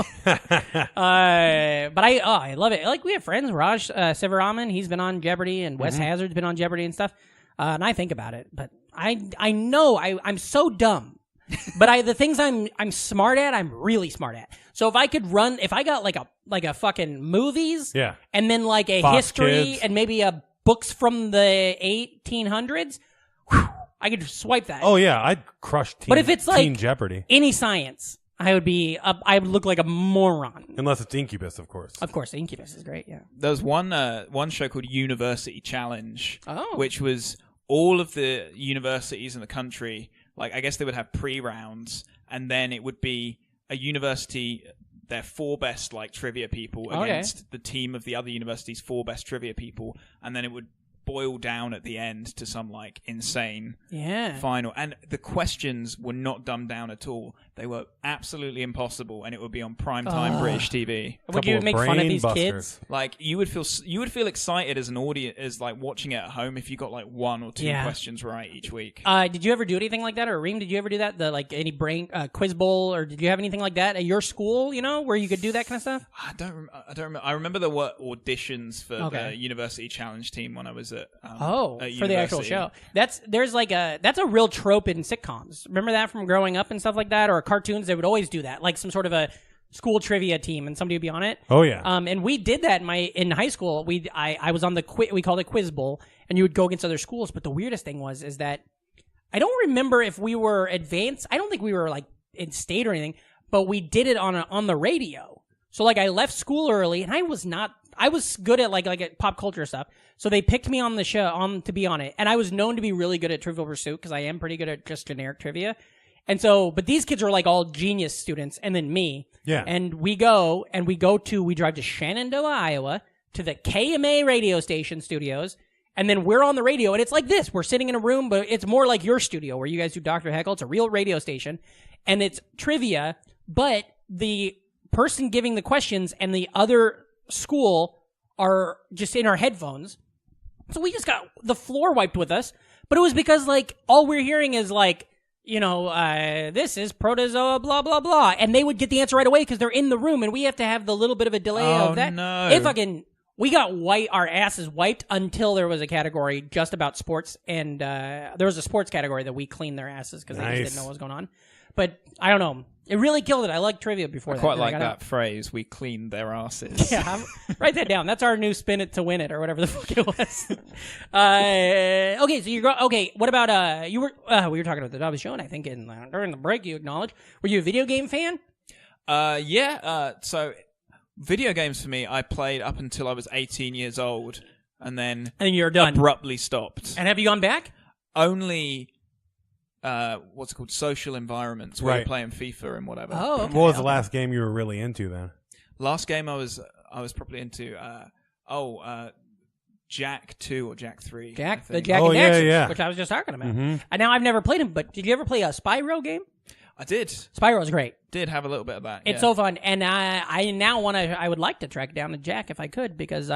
But I love it. Like we have friends, Raj Sivaraman, he's been on Jeopardy, and Wes Hazard's been on Jeopardy and stuff. And I think about it, but I know I'm so dumb. But the things I'm smart at, I'm really smart at. So if I got like a fucking movies,
Yeah.
and then like a
Fox
history
Kids.
and maybe a books from the 1800s, I could swipe that.
Oh yeah, I'd crush Teen,
But if it's
Teen
like-
Jeopardy,
Any science, I would look like a moron.
unless it's Incubus, of course.
Of course, Incubus is great. Yeah.
There was one show called University Challenge,
Oh.
which was all of the universities in the country. Like, I guess they would have pre-rounds, and then it would be a university, their 4 best like trivia people
Okay.
against the team of the other university's 4 best trivia people, and then it would boil down at the end to some like insane
Yeah.
final. And the questions were not dumbed down at all. They were absolutely impossible, and it would be on primetime British TV.
Would
Couple
you
of
make fun of
brain
these
busters.
kids?
Like you would feel excited as an audience, as like watching it at home, if you got like 1 or 2
Yeah.
questions right each week.
Did you ever do anything like that, or Ream? Did you ever do that? The like any brain quiz bowl, or did you have anything like that at your school? You know, where you could do that kind of stuff.
I don't remember. I remember there were auditions for
Okay.
the University Challenge team when I was at at
For the actual
university.
show. That's a real trope in sitcoms. Remember that from growing up and stuff like that, or cartoons? They would always do that, like some sort of a school trivia team, and somebody would be on it.
Oh yeah.
And we did that in high school. I was on the we called it Quiz Bowl, and you would go against other schools. But the weirdest thing is that I don't remember if we were advanced. I don't think we were like in state or anything, but we did it on the radio. So like I left school early, and I was good at like at pop culture stuff. So they picked me on the show to be on it, and I was known to be really good at Trivial Pursuit because I am pretty good at just generic trivia. And so, but these kids are like all genius students, and then me.
Yeah.
And we drive to Shenandoah, Iowa, to the KMA radio station studios, and then we're on the radio, and it's like this. We're sitting in a room, but it's more like your studio where you guys do Dr. Heckle. It's a real radio station, and it's trivia, but the person giving the questions and the other school are just in our headphones. So we just got the floor wiped with us, but it was because like all we're hearing is like, this is protozoa, blah, blah, blah. And they would get the answer right away because they're in the room, and we have to have the little bit of a delay
Oh,
of that.
no.
We got our asses wiped until there was a category just about sports, and there was a sports category that we cleaned their asses because they just didn't know what was going on. But I don't know. It really killed it. I liked trivia before that.
Quite
Then I
like
got
that
out.
phrase. We cleaned their asses.
Yeah, write that down. That's our new spin it to win it or whatever the fuck it was. Okay, so okay. What about we were talking about the Dobby show, and I think during the break you acknowledged. Were you a video game fan?
Yeah. So video games for me, I played up until I was 18 years old, and then
You're done.
abruptly stopped.
And have you gone back?
Only what's it called, social environments where
Right.
you're playing FIFA and whatever.
Oh, okay.
What was the last game you were really into then?
Last game I was probably into Jack 2 or Jack 3. I
The
think.
Jack
Oh,
and
yeah,
Daxter,
yeah.
which I was just talking about.
Mhm.
And now I've never played him, but did you ever play a Spyro game?
I did
Spyro's great.
have a little bit of that.
It's
yeah.
so fun, and I would like to track down a Jack if I could, because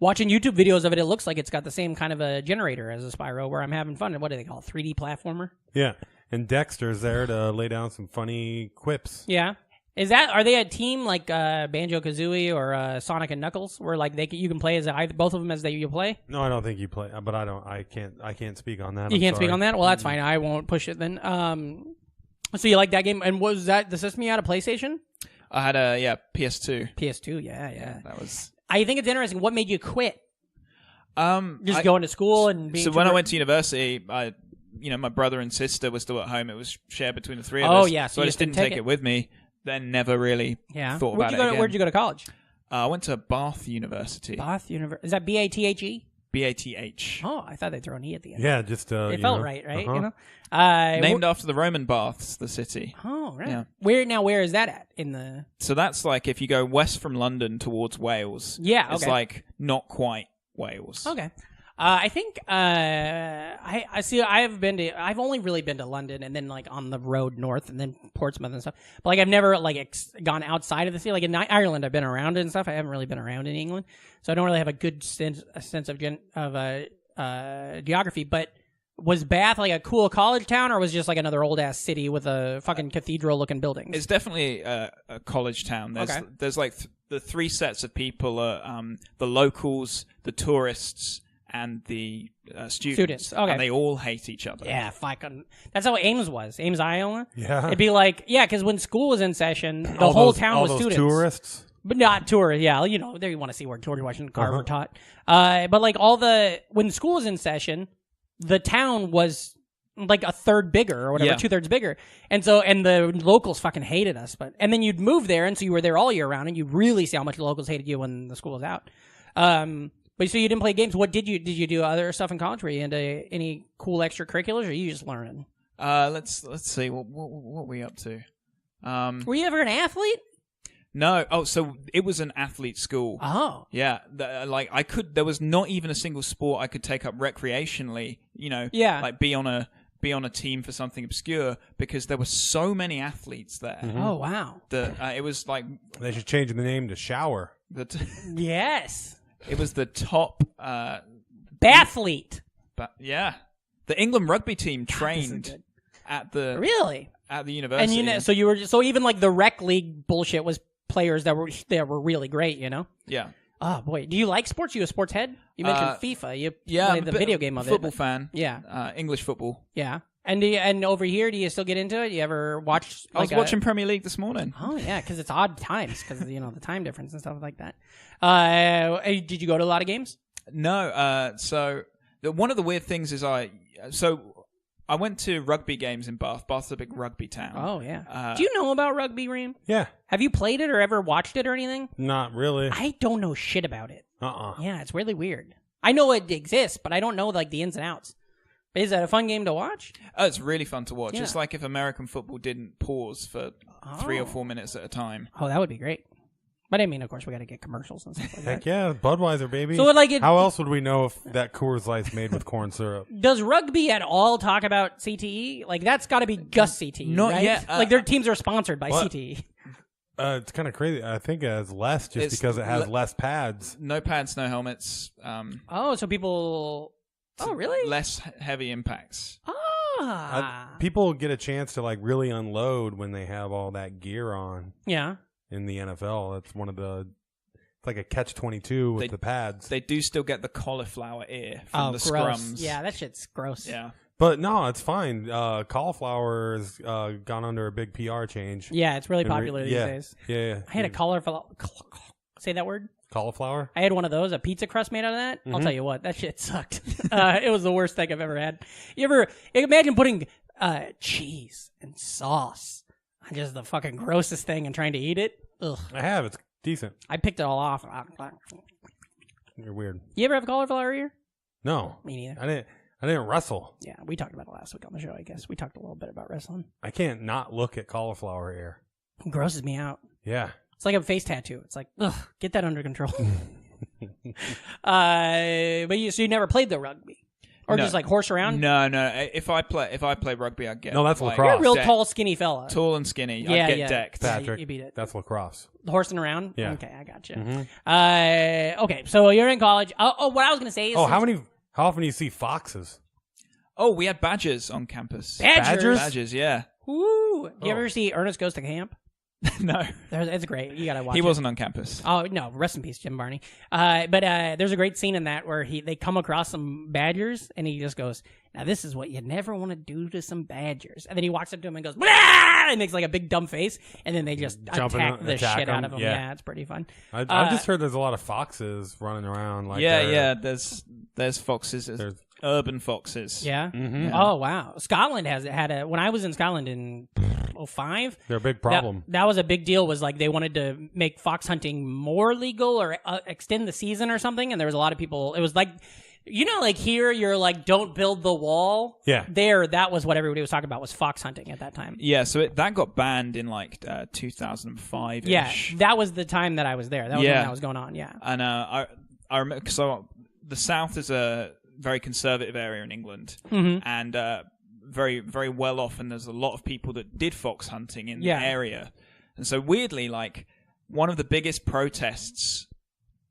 watching YouTube videos of it, it looks like it's got the same kind of a generator as a Spyro, where I'm having fun. What do they call it? 3D platformer?
Yeah. And Dexter's there to lay down some funny quips.
Yeah. Are they a team like Banjo-Kazooie or Sonic and Knuckles, where like you can play as both of them as you play?
No, I don't think you play, but I can't speak on that.
You
I'm
can't speak
sorry.
on that? Well, that's fine. I won't push it then. So you like that game? And was that the system you had, a PlayStation?
I had a PS2.
PS2, yeah.
That was
I think it's interesting. What made you quit? Just
I-
going to school and being...
So when I went to university, my brother and sister were still at home. It was shared between the three of us.
Oh, yeah, so
So I
you
just
didn't
didn't
take
take
it.
it with me. Then never really thought about it again.
Where'd you go to college?
I went to Bath University.
Bath University. Is that Bathe?
BATH.
Oh, I thought they'd throw an E at the end.
Yeah, just
It felt right, right?
Uh-huh.
You know,
Named after the Roman baths, the city.
Oh, right.
Yeah.
Where is that at in the?
So that's like if you go west from London towards Wales.
Yeah,
It's
okay.
like not quite Wales.
Okay. I think I see. I've only really been to London and then like on the road north and then Portsmouth and stuff. But like I've never like gone outside of the city. Like in Ireland, I've been around and stuff. I haven't really been around in England, so I don't really have a good sense of geography. But was Bath like a cool college town, or was it just like another old ass city with a fucking cathedral looking buildings?
It's definitely a college town. There's like the three sets of people: the locals, the tourists, and the students.
Okay.
And they all hate each other.
Yeah, fucking. That's how Ames was. Ames, Iowa.
Yeah.
It'd be like, yeah, because when school was in session, the
All
whole
those-
town
all
was
those
students.
tourists.
But not tourists, yeah. You know, there you want to see where George Washington Carver taught. But like when school was in session, the town was like a third bigger or whatever,
Yeah.
2/3 bigger. And the locals fucking hated us. And then you'd move there, and so you were there all year round, and you really see how much the locals hated you when the school was out. But so you didn't play games. What did you do other stuff in college? Were you into any cool extracurriculars, or are you just learning?
Let's see what were we up to.
Were you ever an athlete?
No. Oh, so it was an athlete school.
Oh.
Yeah, there was not even a single sport I could take up recreationally,
Yeah.
like be on a team for something obscure, because there were so many athletes there.
Oh, wow.
It was like
They should change the name to Shower.
Yes.
it was the top
Bathlete.
but yeah. The England rugby team
this is
trained
good.
at the
Really?
at the university.
And so even like the rec league bullshit was players that were really great,
yeah.
Oh boy, do you like sports? You a sports head? You mentioned FIFA. You
Yeah,
play
I'm
the
a bit
video game of
football
it.
fan.
Yeah,
English football.
yeah. And over here, do you still get into it? You ever watch?
I was watching Premier League this morning.
Oh yeah, because it's odd times because the time difference and stuff like that. Did you go to a lot of games?
No. So one of the weird things is I went to rugby games in Bath. Bath's a big rugby town.
Oh yeah. Do you know about rugby, Ream?
Yeah.
Have you played it or ever watched it or anything?
Not really.
I don't know shit about it.
Uh-uh.
Yeah, it's really weird. I know it exists, but I don't know like the ins and outs. Is that a fun game to watch?
Oh, it's really fun to watch.
Yeah.
It's like if American football didn't pause for 3 or 4 minutes at a time.
Oh, that would be great. But I mean, of course, we got to get commercials and stuff like
Heck
that.
yeah, Budweiser, baby.
So,
how else would we know if that Coors Light's made with corn syrup?
Does rugby at all talk about CTE? Like, that's got to be just CTE,
Not
right?
yet.
Like, their teams are sponsored by
What?
CTE.
It's kind of crazy. I think it has less just
It's
because it has less pads.
No pads, no helmets.
Oh, so people... Oh, really?
Less heavy impacts.
Ah.
People get a chance to like really unload when they have all that gear on
Yeah.
in the NFL. That's one of the... It's like a catch-22 with the pads.
They do still get the cauliflower ear from the
gross.
scrums.
Yeah, that shit's gross.
Yeah.
But no, it's fine. Cauliflower has gone under a big PR change.
Yeah, it's really popular these days.
Yeah.
I had a cauliflower... Say that word?
Cauliflower?
I had one of those, a pizza crust made out of that. I'll tell you what, that shit sucked. It was the worst thing I've ever had. You ever imagine putting cheese and sauce on just the fucking grossest thing and trying to eat it? Ugh.
I have. It's decent.
I picked it all off.
You're weird.
You ever have cauliflower ear?
No.
Me neither.
I didn't wrestle.
Yeah, we talked about it last week on the show, I guess. We talked a little bit about wrestling.
I can't not look at cauliflower ear.
It grosses me out.
Yeah.
It's like a face tattoo. It's like, ugh, get that under control. So you never played the rugby? Or
No.
just like horse around?
No. If I play rugby, I'd get
No, that's
like,
lacrosse.
You're a real
deck-
tall, skinny fella.
tall and skinny.
Yeah,
I'd get
yeah.
decked.
Yeah,
Patrick.
you beat it.
That's lacrosse.
Horsing around?
Yeah.
Okay, I got you.
Mhm.
Okay, so you're in college. Oh, what I was going to say is...
Oh, how often do you see foxes?
Oh, we had badgers on campus.
Badgers?
Badgers, yeah.
Woo! Do you
Oh.
ever see Ernest Goes to Camp?
No,
It's great. You got to watch
he
it.
wasn't on campus.
Oh, no. Rest in peace, Jim Barney. But there's a great scene in that where they come across some badgers, and he just goes, now this is what you never want to do to some badgers. And then he walks up to him and goes, "Blah!" and makes like a big dumb face, and then they just
Jump in
attack
and
the
attack
shit out
him.
of him.
Yeah.
Yeah, it's pretty fun.
I've just heard there's a lot of foxes running around. Like
Yeah. There's foxes.
There's
urban foxes.
Yeah?
Mhm.
Oh, wow. Scotland had when I was in Scotland in 2005,
They're a big problem.
That was a big deal. Was like they wanted to make fox hunting more legal or extend the season or something. And there was a lot of people. It was like You know, like here, you're like, don't build the wall.
Yeah.
There, that was what everybody was talking about, was fox hunting at that time.
Yeah, so that got banned in like 2005-ish.
Yeah, that was the time that I was there. That was when that was going on, yeah.
And I remember, so the South is a very conservative area in England, and very, very well off, and there's a lot of people that did fox hunting in the area. And so weirdly, like, one of the biggest protests,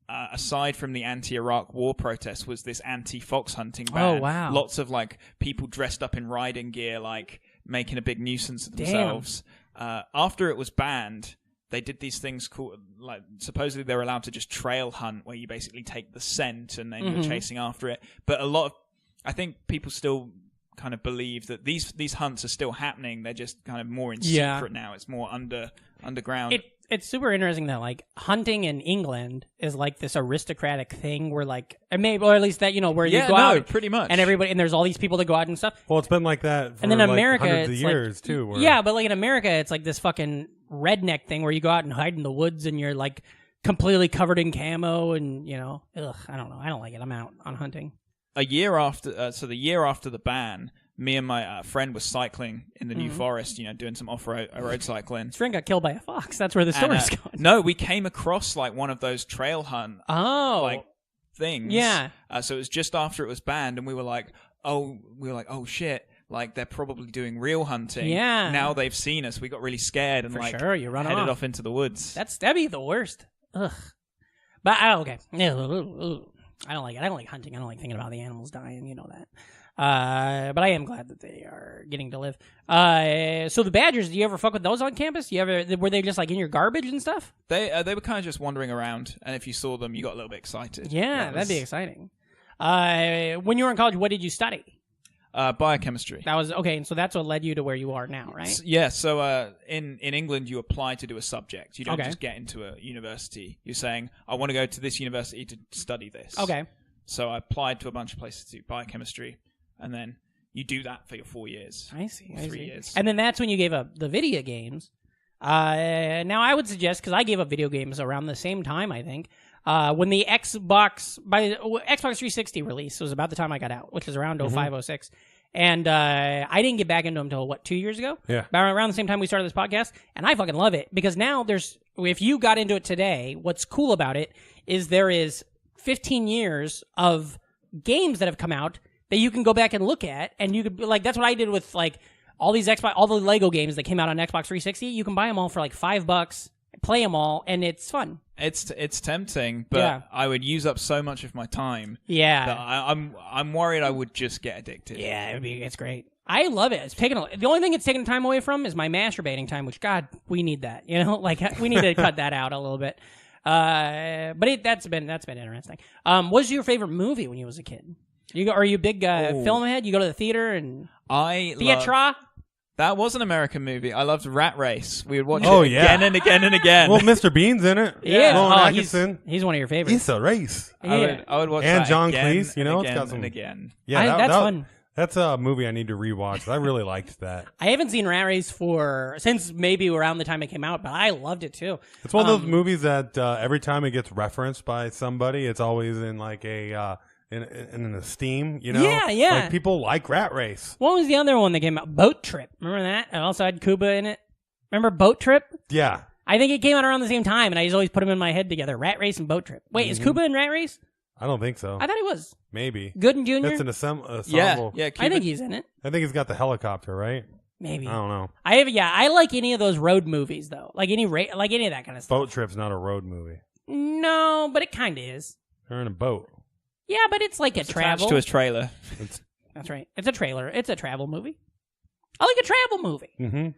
aside from the anti-Iraq war protests, was this anti-fox hunting ban.
Oh, wow.
Lots of, like, people dressed up in riding gear, like, making a big nuisance of themselves. After it was banned, they did these things called, like, supposedly they were allowed to just trail hunt, where you basically take the scent and then you're chasing after it. But I think people still kind of believe that these hunts are still happening. They're just kind of more in secret now. It's more underground.
It's super interesting that like hunting in England is like this aristocratic thing where like, or at least that, you know, where you go out
pretty much,
and everybody, and there's all these people that go out and stuff.
Well, it's been like that for
and then
like
America,
hundreds of
it's
years
like,
too.
Yeah, but like in America, it's like this fucking redneck thing where you go out and hide in the woods and you're like completely covered in camo and, you know, I don't know. I don't like it. I'm out on hunting.
The year after the ban, me and my friend was cycling in the New Forest, you know, doing some road cycling.
His friend got killed by a fox. That's where the story's going.
No, we came across like one of those trail hunt like things.
Yeah.
So it was just after it was banned, and we were like, oh shit, like they're probably doing real hunting.
Yeah.
Now they've seen us. We got really scared and
you run
headed off into the woods.
That'd be the worst. Ugh. But okay. I don't like it. I don't like hunting. I don't like thinking about the animals dying. You know that. But I am glad that they are getting to live. So the badgers, do you ever fuck with those on campus? Were they just like in your garbage and stuff?
They were kind of just wandering around, and if you saw them, you got a little bit excited.
Yeah, that'd be exciting. When you were in college, what did you study?
Biochemistry.
That was okay, and so that's what led you to where you are now, right?
Yeah. So in England, you apply to do a subject. You don't just get into a university. You're saying, I want to go to this university to study this.
Okay.
So I applied to a bunch of places to do biochemistry, and then you do that for your 4 years.
I see.
3 years.
And then that's when you gave up the video games. Now I would suggest, because I gave up video games around the same time, I think, when the Xbox 360 release was about the time I got out, which was around 05, 06. And I didn't get back into them until, 2 years ago?
Yeah.
Around the same time we started this podcast. And I fucking love it, because now if you got into it today, what's cool about it is there is 15 years of games that have come out that you can go back and look at, and you could like, that's what I did with like all the Lego games that came out on Xbox 360. You can buy them all for like $5, play them all, and it's fun.
It's tempting, but I would use up so much of my time.
Yeah,
that I'm worried I would just get addicted.
Yeah, it's great. I love it. It's the only thing it's taking time away from is my masturbating time, which God, we need that. You know, like we need to cut that out a little bit. But that's been interesting. What was your favorite movie when you was a kid? Are you a big film head? You go to the theater and theatra?
That was an American movie. I loved Rat Race. We would watch
it
again and again and again.
Well, Mr. Bean's in it.
Yeah,
Rowan Atkinson.
He's one of your favorites.
He's a race.
Yeah.
I would watch
and
that
John
again
Cleese. You know,
and
it's got some
and again.
Yeah,
that's fun.
That's a movie I need to rewatch. I really liked that.
I haven't seen Rat Race since maybe around the time it came out, but I loved it too.
It's one of those movies that every time it gets referenced by somebody, it's always in like a in an esteem. You know,
yeah.
Like people like Rat Race.
What was the other one that came out? Boat Trip. Remember that? It also had Cuba in it. Remember Boat Trip?
Yeah.
I think it came out around the same time, and I just always put them in my head together. Rat Race and Boat Trip. Wait, is Cuba in Rat Race?
I don't think so.
I thought he was.
Maybe.
Gooden Jr.?
It's an ensemble.
Yeah.
I think he's in it.
I think he's got the helicopter, right?
Maybe.
I don't know.
I like any of those road movies though. Like any of that kind of stuff.
Boat Trip's not a road movie.
No, but it kind of is.
They're in a boat.
Yeah, but it's like a travel.
Attached to his trailer.
That's right. It's a trailer. It's a travel movie. I like a travel movie.
Mm-hmm.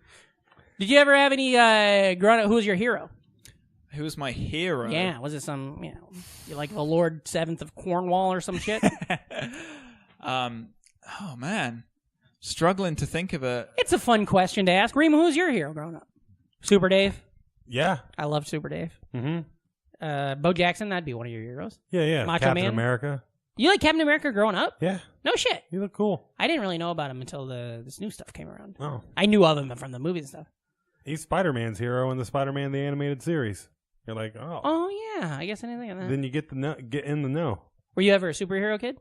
Did you ever have any growing up? Who was your hero?
Who was my hero?
Yeah, was it some you like the Lord Seventh of Cornwall or some shit?
Oh man, struggling to think of a.
It's a fun question to ask. Ream, who's your hero growing up? Super Dave.
Yeah,
I love Super Dave.
Mm-hmm.
Bo Jackson, that'd be one of your heroes.
Yeah.
Macho
Captain
Man?
America.
You like Captain America growing up?
Yeah.
No shit.
You look cool.
I didn't really know about him until this new stuff came around.
Oh.
I knew of him from the movies and stuff.
He's Spider-Man's hero in the Spider-Man the Animated Series. You're like, oh.
Oh yeah, I guess I didn't think of that.
Then you get in the know.
Were you ever a superhero kid?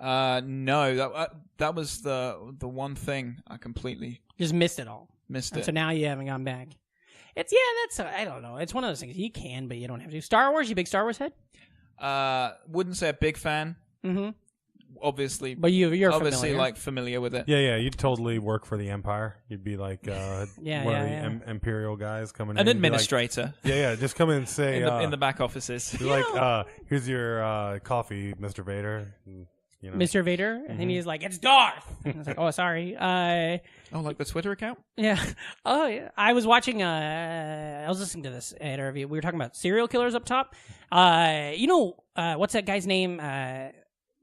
No, that was the one thing I completely
Just missed it all.
missed
And
it.
so now you haven't gone back. That's I don't know. It's one of those things you can, but you don't have to. Star Wars, you big Star Wars head?
Wouldn't say a big fan.
Mm-hmm.
Obviously,
But you're
obviously
familiar.
like familiar with it.
Yeah, you'd totally work for the Empire. You'd be like one of the Imperial guys coming in.
An
and be like-
administrator
just come in and say
in the back offices.
be like, here's your coffee, Mr. Vader. And, you know.
Mr. Vader, and he's like, "It's Darth." And I was like, "Oh, sorry."
Oh, like the Twitter account?
Yeah. Oh, yeah. I was watching. I was listening to this interview. We were talking about serial killers up top. What's that guy's name?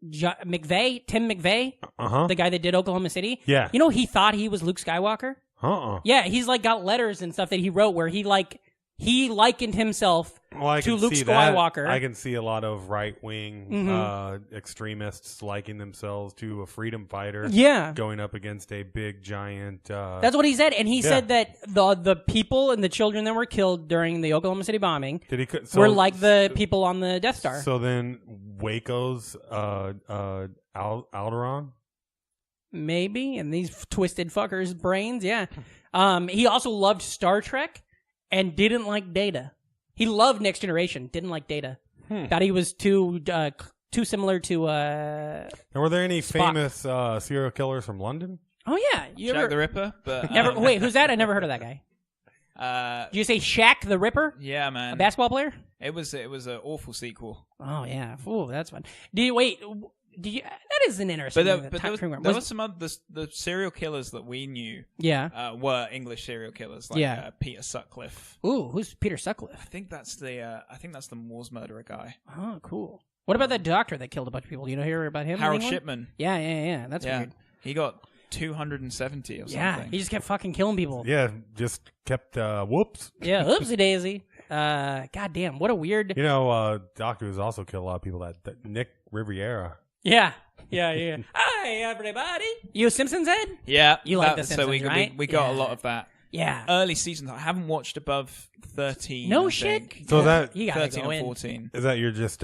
McVeigh, Tim McVeigh, the guy that did Oklahoma City.
Yeah.
You know, he thought he was Luke Skywalker. Yeah, he's like got letters and stuff that he wrote where he likened himself to Luke Skywalker.
I can see a lot of right-wing extremists liking themselves to a freedom fighter.
Yeah.
Going up against a big giant.
That's what he said, and he said that the people and the children that were killed during the Oklahoma City bombing were like the people on the Death Star.
So then Waco's Alderaan?
Maybe, and these twisted fuckers' brains, yeah. He also loved Star Trek and didn't like Data. He loved Next Generation, didn't like Data. Thought he was too similar to.
And were there any
Spock.
famous serial killers from London?
Oh yeah,
Jack the Ripper, but
never. Wait, who's that? I never heard of that guy. Did you say Shaq the Ripper?
Yeah, man.
A basketball player?
It was an awful sequel.
Oh yeah. Ooh, that's fun. Did you? That is an interesting.
But
thing.
there was some other the serial killers that we knew.
Yeah.
Were English serial killers like Peter Sutcliffe.
Ooh, who's Peter Sutcliffe?
I think that's the Moors murderer guy.
Oh, cool. What about that doctor that killed a bunch of people? Do you know hear about him?
Harold
Anyone?
Shipman.
Yeah. That's weird.
He got 270 or something.
Yeah, he just kept fucking killing people.
Yeah, just kept whoops.
Yeah, oopsie daisy. God damn, what a weird.
You know, Doctor Who's also killed a lot of people. That Nick Riviera.
Yeah. Hi, everybody. You a Simpsons head?
Yeah,
You like The Simpsons,
so
right?
we got a
Yeah.
lot of that.
Yeah.
Early seasons. I haven't watched above 13.
No
I
shit.
think.
So that
You gotta
13
go
or
in.
14.
is that your just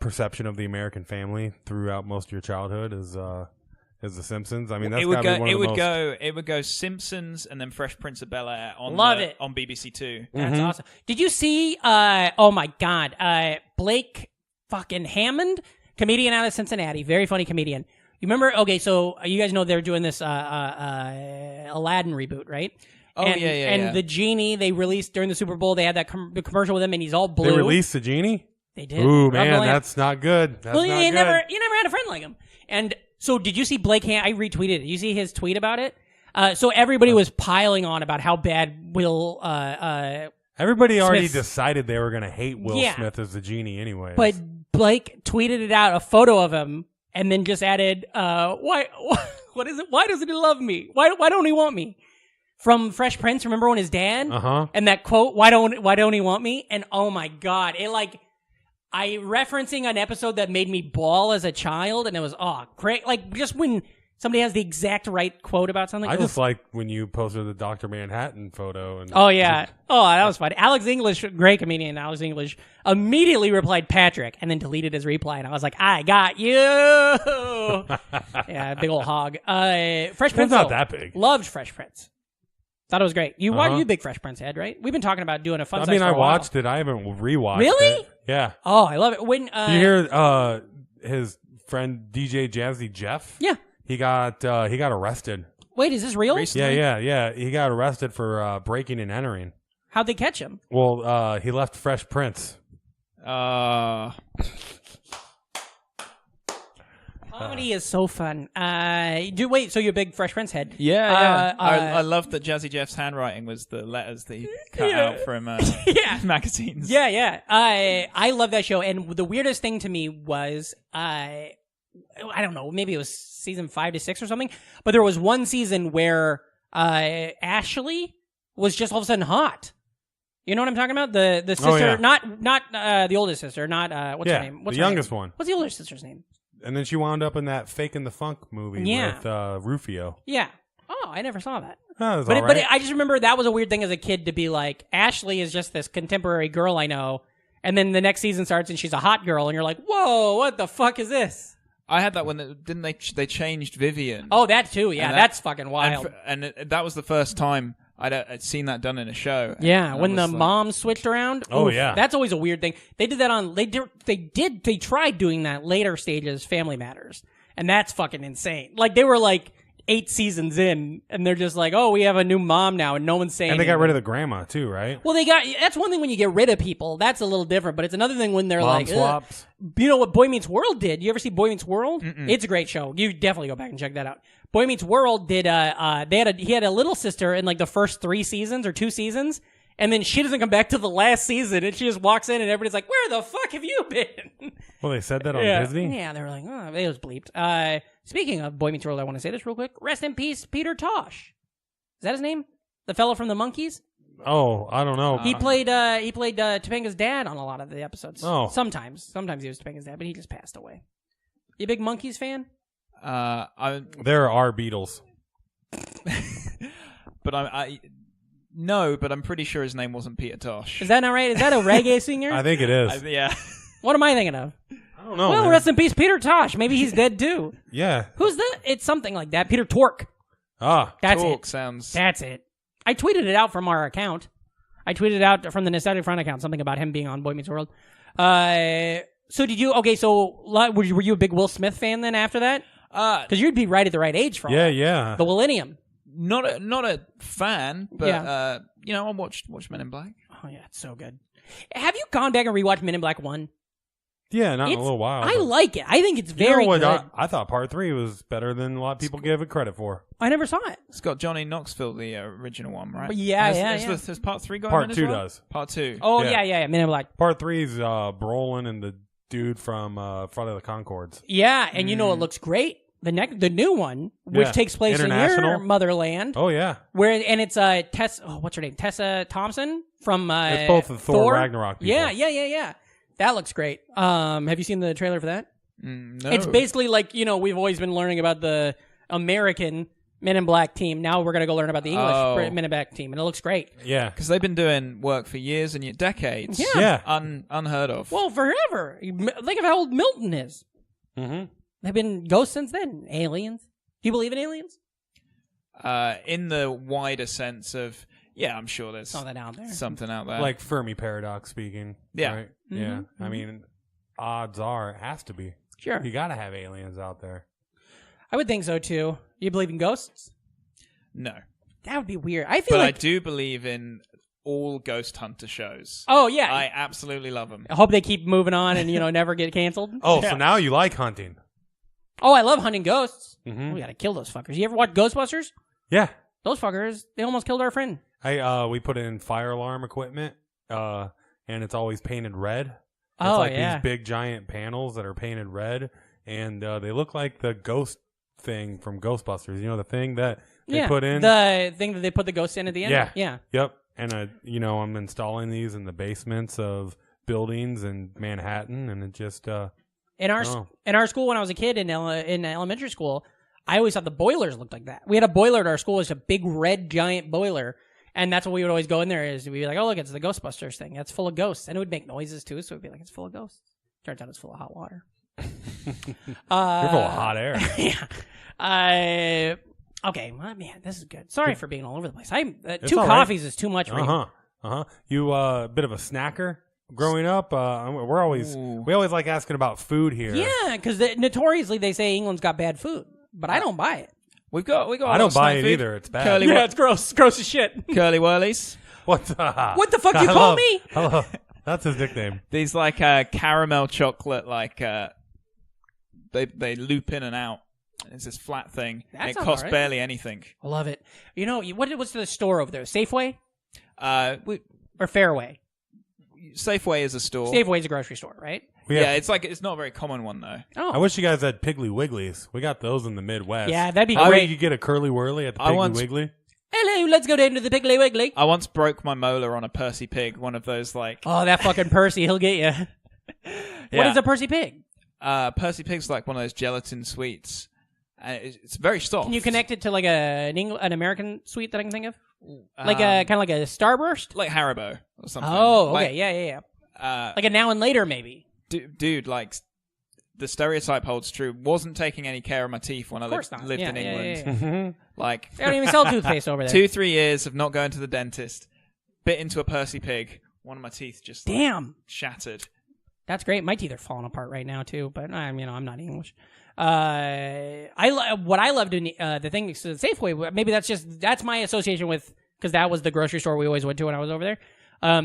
perception of the American family throughout most of your childhood is The Simpsons? I mean, that's gotta be one of the most...
It would go Simpsons and then Fresh Prince of Bel-Air on on BBC Two.
That's awesome. Did you see? Oh my God, Blake fucking Hammond, comedian out of Cincinnati, very funny comedian. You remember? Okay, so you guys know they're doing this Aladdin reboot, right?
Oh,
and,
yeah.
And the genie they released during the Super Bowl, they had that the commercial with him, and he's all blue.
They released the genie?
They did.
Ooh,
Rob
man,
Williams.
that's not good. That's
Well,
not
you
good.
never had a friend like him. And so, did you see Blake? I retweeted it. Did you see his tweet about it? So everybody was piling on about how bad Will.
Everybody already
Smith.
decided they were going to hate Will
Yeah.
Smith as the genie anyway.
But Blake tweeted it out, a photo of him, and then just added, "Why? What is it? Why doesn't he love me? Why don't he want me?" From Fresh Prince. Remember when his dad? And that quote, "Why don't he want me?" And oh my God, I referencing an episode that made me bawl as a child, and it was great. Like just when somebody has the exact right quote about something.
I just like when you posted the Dr. Manhattan photo. And
Oh yeah. Oh, that was fun. Alex English, great comedian. Alex English immediately replied Patrick, and then deleted his reply. And I was like, I got you. Yeah, big old hog. Fresh Prince.
It's not
though,
that big.
Loved Fresh Prince. Thought it was great. You big Fresh Prince head, right? We've been talking about doing a fun.
I mean,
size
I
for a while.
watched it. I haven't rewatched
Really?
it. Yeah.
Oh, I love it. When
You hear his friend DJ Jazzy Jeff?
Yeah.
He got arrested.
Wait, is this real?
Recently?
Yeah. He got arrested for breaking and entering.
How'd they catch him?
Well, he left Fresh Prince.
Comedy is so fun. So you're a big Fresh Prince head?
Yeah. I love that Jazzy Jeff's handwriting was the letters that he cut out from magazines.
Yeah. I love that show. And the weirdest thing to me was, I don't know, maybe it was season 5 to 6 or something, but there was one season where Ashley was just all of a sudden hot. You know what I'm talking about? The sister, not the oldest sister, not what's her name? What's
the
her
youngest
name?
one.
What's the older sister's name?
And then she wound up in that Faking the Funk movie with Rufio.
Yeah. Oh, I never saw that.
Oh, it was
But I just remember that was a weird thing as a kid to be like, Ashley is just this contemporary girl I know, and then the next season starts and she's a hot girl, and you're like, whoa, what the fuck is this?
I had that when didn't they changed Vivian?
Oh, that too. Yeah,
And
that's fucking wild.
That was the first time I'd seen that done in a show.
Yeah,
And
when
I
the
was like,
mom switched around.
Oh,
oof,
yeah.
That's always a weird thing. They did that on they tried doing that later stages Family Matters. And that's fucking insane. Like they were like 8 seasons in and they're just like, "Oh, we have a new mom now," and no one's saying
And they got
anything.
rid of the grandma too, right?
Well, that's one thing when you get rid of people. That's a little different, but it's another thing when they're
Mom
like,
swaps.
Ugh. You know what Boy Meets World did? You ever see Boy Meets World? It's a great show. You definitely go back and check that out. Boy Meets World did. He had a little sister in like the first 3 seasons or 2 seasons, and then she doesn't come back to the last season, and she just walks in, and everybody's like, "Where the fuck have you been?"
Well, they said that on
Yeah.
Disney.
Yeah, they were like, "Oh, it was bleeped." Speaking of Boy Meets World, I want to say this real quick. Rest in peace, Peter Tosh. Is that his name? The fellow from the Monkees?
Oh, I don't know.
He played Topanga's dad on a lot of the episodes.
Oh.
Sometimes he was Topanga's dad, but he just passed away. You a big Monkees fan?
There are Beatles.
but no, but I'm pretty sure his name wasn't Peter Tosh.
Is that not right? Is that a reggae singer?
I think it is.
Yeah.
What am I thinking of?
I don't know.
Well,
man.
rest in peace, Peter Tosh. Maybe he's dead too.
Yeah.
Who's the? It's something like that. Peter Tork.
Ah.
That's
Talk
it.
sounds.
That's it. I tweeted it out from our account. I tweeted it out from the Nostalgic Front account, something about him being on Boy Meets World. So did you? Okay, so were you a big Will Smith fan then after that? Because you'd be right at the right age for all
Yeah,
that.
yeah.
The Millennium.
Not a fan, but
Yeah.
I watched Men in Black.
Oh yeah, it's so good. Have you gone back and rewatched Men in Black 1?
Yeah, not in
It's-
a little while.
I
but-
like it. I think it's
You
very
know what?
good.
I thought part 3 was better than a lot of people give it credit for.
I never saw it.
It's got Johnny Knoxville, the original one, right?
Yeah, yeah.
Has part 3 got
Part
in as
2
well?
does.
Part 2.
Oh
Yeah.
yeah. Men in Black.
Part 3 is Brolin and the dude from Friday the Conchords.
Yeah, and you know it looks great. The new one, which
Yeah.
takes place in your
International.
motherland,
Oh yeah,
it's what's her name? Tessa Thompson from
it's both the Thor Ragnarok people.
Yeah. That looks great. Have you seen the trailer for that?
No.
It's basically like, we've always been learning about the American Men in Black team. Now we're going to go learn about the English Men in Black team, and it looks great.
Yeah.
Because they've been doing work for years and decades.
Yeah.
Unheard of.
Well, forever. Think of how old Milton is.
Mm-hmm.
They've been ghosts since then. Aliens. Do you believe in aliens?
In the wider sense of, I'm sure there's
Something out there.
something out there.
Like Fermi paradox speaking.
Yeah.
Right?
Mm-hmm.
Yeah. I mean, odds are it has to be.
Sure.
You got to have aliens out there.
I would think so, too. You believe in ghosts?
no.
That would be weird. I feel
But I
like...
do believe in all ghost hunter shows.
Oh, yeah.
I absolutely love them.
I hope they keep moving on and, never get canceled.
Oh, so now you like hunting?
Oh, I love hunting ghosts.
Mm-hmm.
We gotta kill those fuckers. You ever watch Ghostbusters?
Yeah.
Those fuckers, they almost killed our friend.
We put in fire alarm equipment, and it's always painted red. It's
Oh,
like
yeah.
these big giant panels that are painted red, and they look like the ghost thing from Ghostbusters. You know, the thing that they put in?
The thing that they put the ghost in at the end?
Yeah.
Yeah.
Yep. And, I'm installing these in the basements buildings in Manhattan, and it just
In our school, when I was a kid in elementary school, I always thought the boilers looked like that. We had a boiler at our school. It's a big red giant boiler, and that's what we would always go in there. Is we'd be like, "Oh, look, it's the Ghostbusters thing. That's full of ghosts," and it would make noises too. So we'd be like, "It's full of ghosts." Turns out it's full of hot water.
you're full of hot air.
Yeah. Okay, well, man, this is good. Sorry for being all over the place. Two
all right.
coffees is too much for you.
You a bit of a snacker growing up? We always like asking about food here.
Yeah, because notoriously they say England's got bad food, but I don't buy it.
We got.
I don't buy it either. It's bad.
Curly
Yeah, it's gross. Gross as shit.
Curly Whirlies.
What
What the fuck you call me?
Hello. That's his nickname.
These like caramel chocolate, like they loop in and out. It's this flat thing.
That
And it
sounds
costs
alright.
barely anything.
I love it. What's the store over there? Safeway
We
or Fairway?
Safeway is a store.
Safeway's a grocery store, right?
Yeah, it's not a very common one though.
Oh,
I wish you guys had Piggly Wigglies. We got those in the Midwest.
yeah, that'd be
I
great.
think you get a Curly Whirly at the
I
Piggly
once-
Wiggly.
Hello, let's go down to the Piggly Wiggly.
I once broke my molar on a Percy pig, one of those like.
Oh, that fucking Percy, he'll get you. What
Yeah.
is a Percy pig?
Percy pig's like one of those gelatin sweets. It's very soft.
Can you connect it to like an American sweet that I can think of? Like a kind of like a Starburst?
like Haribo or something?
Oh, okay,
Like,
yeah. Like a Now and Later, maybe.
dude, like the stereotype holds true. Wasn't taking any care of my teeth when I lived in England.
Yeah.
Like,
They don't even sell toothpaste over there.
2-3 years of not going to the dentist. Bit into a Percy pig. One of my teeth just shattered.
That's great. My teeth are falling apart right now too, but I'm not English. What I love doing the thing next to the Safeway. Maybe that's my association with, because that was the grocery store we always went to when I was over there.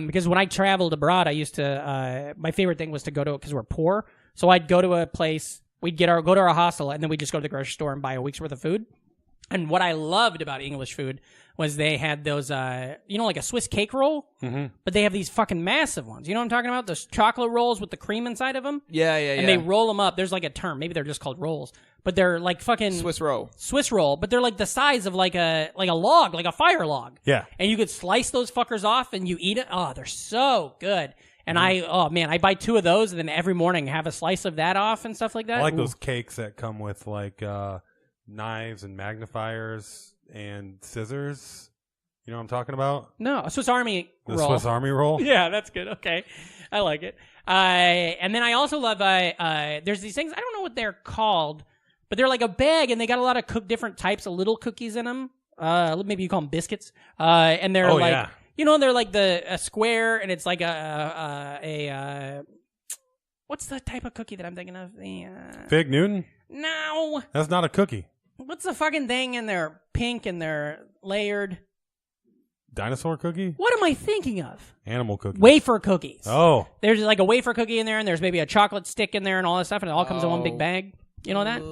Because when I traveled abroad, I used to my favorite thing was to go to, because we're poor, so I'd go to a place. We'd go to our hostel, and then we'd just go to the grocery store and buy a week's worth of food. And what I loved about English food was they had those, like a Swiss cake roll, but they have these fucking massive ones. You know what I'm talking about? Those chocolate rolls with the cream inside of them?
Yeah.
And they roll them up. There's like a term. Maybe they're just called rolls. But they're like fucking...
Swiss roll.
But they're like the size of like a log, like a fire log.
Yeah.
And you could slice those fuckers off and you eat it. Oh, they're so good. And I buy 2 of those and then every morning have a slice of that off and stuff like that.
I like those cakes that come with like knives and magnifiers and scissors. You know what I'm talking about?
No, a Swiss Army roll.
The Swiss Army roll?
Yeah, that's good. Okay. I like it. And then I also love, there's these things, I don't know what they're called, but they're like a bag and they got a lot of different types of little cookies in them. Maybe you call them biscuits. And they're they're like a square and it's like what's the type of cookie that I'm thinking of?
Fig Newton?
No.
That's not a cookie.
What's the fucking thing? And they're pink and they're layered.
Dinosaur cookie?
What am I thinking of?
Animal cookie.
Wafer cookies.
Oh.
There's like a wafer cookie in there, and there's maybe a chocolate stick in there and all that stuff, and it all comes in one big bag. You know that?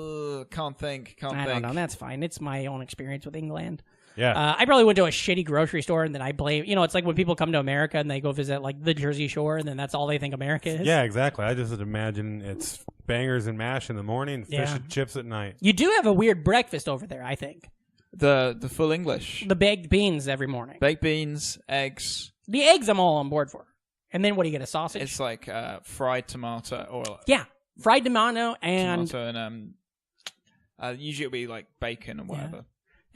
Can't think.
I don't know. That's fine. It's my own experience with England.
Yeah.
I probably went to a shitty grocery store, and then I blame... it's like when people come to America, and they go visit like the Jersey Shore, and then that's all they think America is.
Yeah, exactly. I just imagine it's bangers and mash in the morning, fish and chips at night.
You do have a weird breakfast over there, I think.
The full English.
The baked beans every morning.
Baked beans, eggs.
The eggs I'm all on board for. And then what do you get, a sausage?
It's like fried tomato or...
Yeah, fried tomato and...
usually it'll be like bacon or whatever.
Yeah.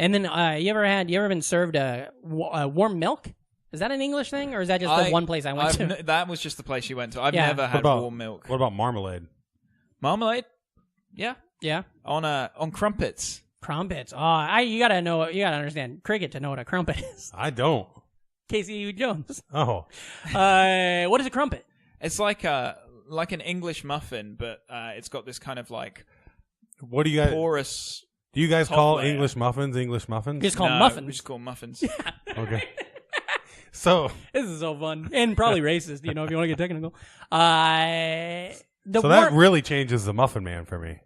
And then you ever been served warm milk? Is that an English thing, or is that just the one place I went to?
That was just the place you went to. I've never had warm milk.
What about marmalade?
Marmalade? Yeah.
Yeah.
On crumpets.
Crumpets. Oh, you gotta understand cricket to know what a crumpet is.
I don't.
Casey Jones.
Oh.
What is a crumpet?
It's like an English muffin, but it's got this kind of like
what do you guys
porous.
Do you guys call
layer.
English muffins? You
just call them muffins.
We just call them muffins.
Okay. So
this is so fun and probably racist. If you want to get technical.
That really changes the Muffin Man for me.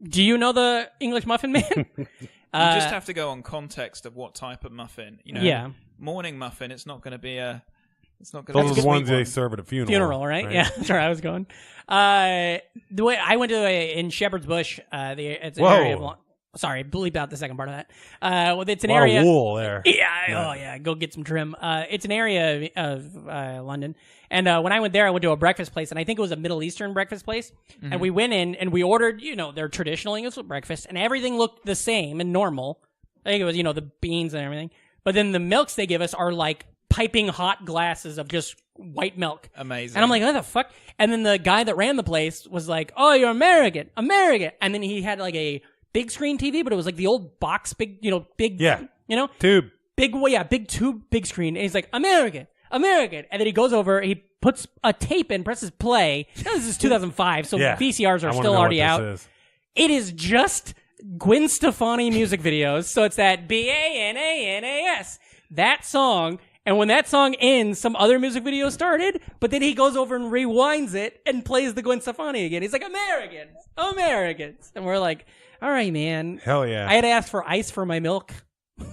Do you know the English Muffin Man?
You just have to go on context of what type of muffin. Morning muffin. It's not going to be a. It's not going to.
Those are the ones they serve at a funeral.
Right? Yeah, that's where I was going. The way I went to in Shepherd's Bush, it's an area of. Sorry, bleep out the second part of that. It's an area
of wool there.
Yeah, go get some trim. It's an area of London, and when I went there, I went to a breakfast place, and I think it was a Middle Eastern breakfast place. Mm-hmm. And we went in and we ordered, their traditional English breakfast, and everything looked the same and normal. I think it was, the beans and everything. But then the milks they give us are like piping hot glasses of just white milk.
Amazing.
And I'm like, what the fuck? And then the guy that ran the place was like, oh, you're American. And then he had like a big screen TV, but it was like the old box, big,
tube.
Big tube, big screen. And he's like, American. And then he goes over, he puts a tape in, presses play. Now, this is 2005, so VCRs are still already out. It is just Gwen Stefani music videos. So it's that BANANAS, that song. And when that song ends, some other music video started, but then he goes over and rewinds it and plays the Gwen Stefani again. He's like, Americans. And we're like, all right, man.
Hell yeah.
I had to ask for ice for my milk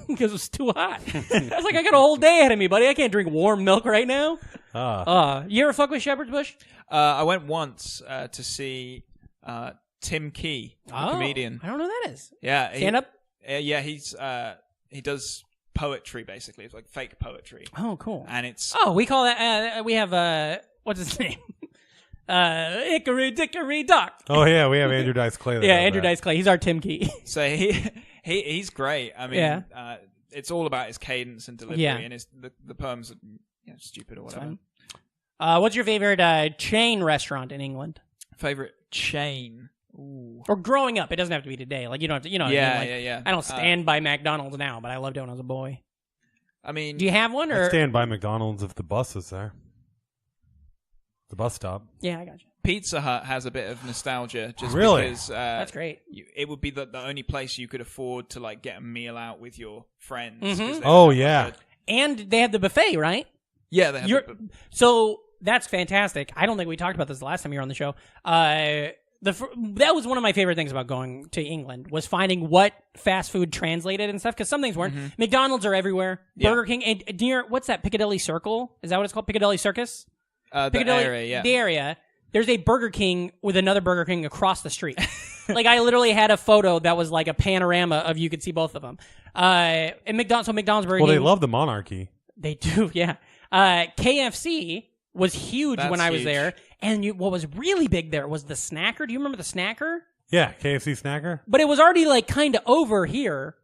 because it was too hot. I was like, I got a whole day ahead of me, buddy. I can't drink warm milk right now. You ever fuck with Shepherd's Bush?
I went once to see Tim Key, the comedian.
I don't know who that is.
Yeah.
Stand up?
Yeah, he does poetry, basically. It's like fake poetry.
Oh, cool.
And it's...
Oh, we call that... we have... what's his name? Hickory Dickory Dock.
Oh yeah, we have Andrew Dice Clay.
Andrew Dice Clay. He's our Tim Key.
So he's great. I mean, it's all about his cadence and delivery, and the poems are stupid or whatever.
What's your favorite chain restaurant in England?
Favorite chain. Ooh.
Or growing up. It doesn't have to be today. Like, you don't have to, you know what I mean? Like,
yeah.
I don't stand by McDonald's now, but I loved it when I was a boy.
I mean...
Do you have one? Or
I stand by McDonald's if the bus is there. The bus stop.
Yeah, I got you.
Pizza Hut has a bit of nostalgia just
Really?
because...
That's great.
It would be the only place you could afford to like get a meal out with your friends.
Mm-hmm.
'Cause they
Oh,
would have,
yeah.
like,
And they have the buffet, right?
Yeah, they have
So that's fantastic. I don't think we talked about this the last time you were on the show. That was one of my favorite things about going to England was finding what fast food translated and stuff, because some things weren't.
Mm-hmm.
McDonald's are everywhere.
Yeah.
Burger King and near what's that, Piccadilly Circle? Is that what it's called? Piccadilly Circus?
the area, yeah.
The area. There's a Burger King with another Burger King across the street. Like, I literally had a photo that was like a panorama of you could see both of them. And McDonald's Burger King.
Well, they love the monarchy.
They do, yeah. KFC was huge
That's
when I was
huge.
there. And what was really big there was the Snacker. Do you remember the Snacker?
Yeah, KFC snacker.
But it was already like kind of over here.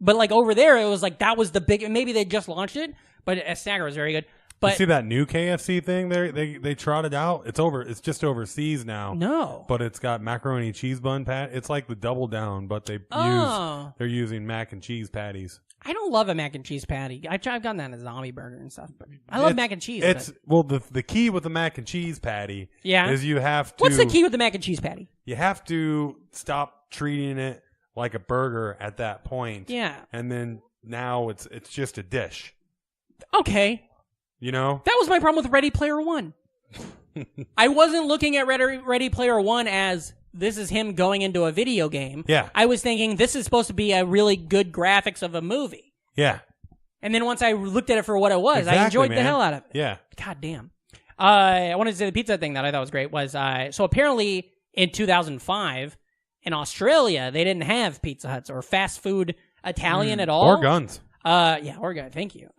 But like over there, it was like that was the big. Maybe they just launched it, but a Snacker was very good.
You
But
see that new KFC thing they trotted out? It's just overseas now.
no.
But it's got macaroni and cheese bun pat. It's like the double down, but they're using mac and cheese patties.
I don't love a mac and cheese patty. I've gotten that in a zombie burger and stuff. But I love mac and cheese.
Well, the key with the mac and cheese patty
Yeah.
is you have to.
What's the key with the mac and cheese patty?
You have to stop treating it like a burger at that point.
Yeah.
And then now it's just a dish.
Okay.
You know?
That was my problem with Ready Player One. I wasn't looking at Ready Player One as this is him going into a video game.
Yeah.
I was thinking this is supposed to be a really good graphics of a movie.
Yeah.
And then once I looked at it for what it was,
Exactly,
I enjoyed the
man.
hell out of it.
Yeah.
God damn. I wanted to say the pizza thing that I thought was great was, so apparently in 2005, in Australia, they didn't have Pizza Huts or fast food Italian at all.
Or guns.
Yeah, or good. Thank you.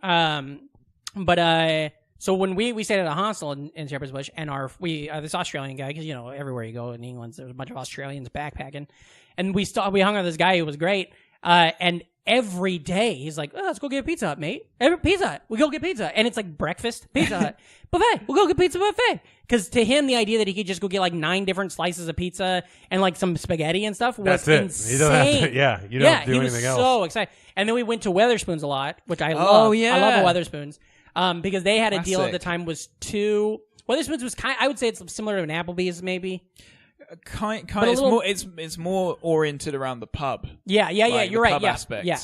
So when we stayed at a hostel in Shepherd's Bush, and this Australian guy, because everywhere you go in England, there's a bunch of Australians backpacking, and we hung out with this guy who was great, and every day he's like, let's go get a Pizza Hut, mate. Pizza Hut, we go get pizza, and it's like breakfast Pizza Hut, buffet, we'll go get pizza buffet, because to him the idea that he could just go get like 9 different slices of pizza and like some spaghetti and stuff was
That's it.
insane.
He doesn't have to, you don't do
he
anything
was
else.
so excited. And then we went to Weatherspoons a lot, which I love.
Oh, yeah.
I love a Weatherspoons. Because they had a deal at the
Classic.
time was Weatherspoons was I would say it's similar to an Applebee's maybe.
Kind.
But a
It's
little-
more. It's more oriented around the pub.
Yeah.
Like
You're
the
right.
pub
Yeah,
aspect.
yeah.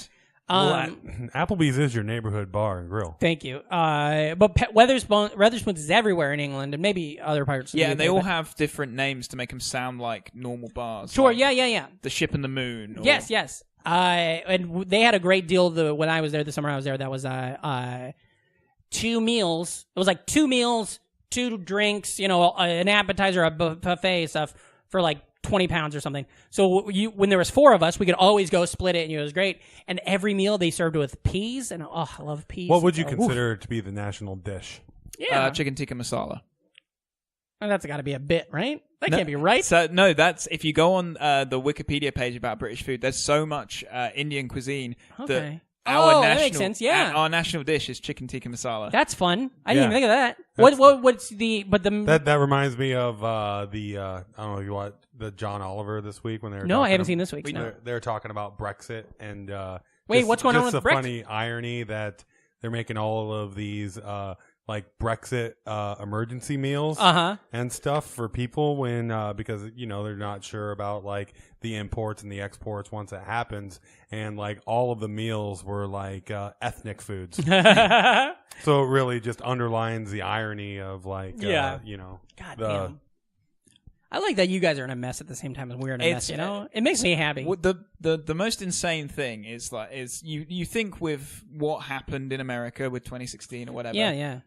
Applebee's is your neighborhood bar and grill.
Thank you. But Weatherspoons is everywhere in England and maybe other parts. Of
Yeah,
the
and they
UK,
all
but-
have different names to make them sound like normal bars.
Sure.
like
Yeah.
The Ship and the Moon. Or,
Yes. And they had a great deal. When I was there, the summer I was there, that was 2 meals. It was like 2 meals, 2 drinks, an appetizer, a buffet stuff for like £20 or something. So when there was 4 of us, we could always go split it, and it was great. And every meal they served with peas, and I love peas.
What would you
Oof.
consider to be the national dish?
Yeah,
chicken tikka masala.
that's got to be a bit, right? That can't be right.
So no, that's if you go on the Wikipedia page about British food. There's so much Indian cuisine
Okay.
that our national
that makes sense. Yeah,
our national dish is chicken tikka masala.
that's fun. I didn't
Yeah.
even think of that.
That's-
What's the
That reminds me of I don't know the John Oliver this week when they were
No, I
talking
haven't seen this week's. No.
They're talking about Brexit and
Wait, what's going on with
the
Brexit?
funny irony that they're making all of these like Brexit emergency meals and stuff for people when because they're not sure about like the imports and the exports once it happens, and like all of the meals were like ethnic foods. So it really just underlines the irony of like
God
the
damn. I like that you guys are in a mess at the same time as we're in a mess. It makes me happy.
The most insane thing is you think with what happened in America with 2016 or whatever.
Yeah.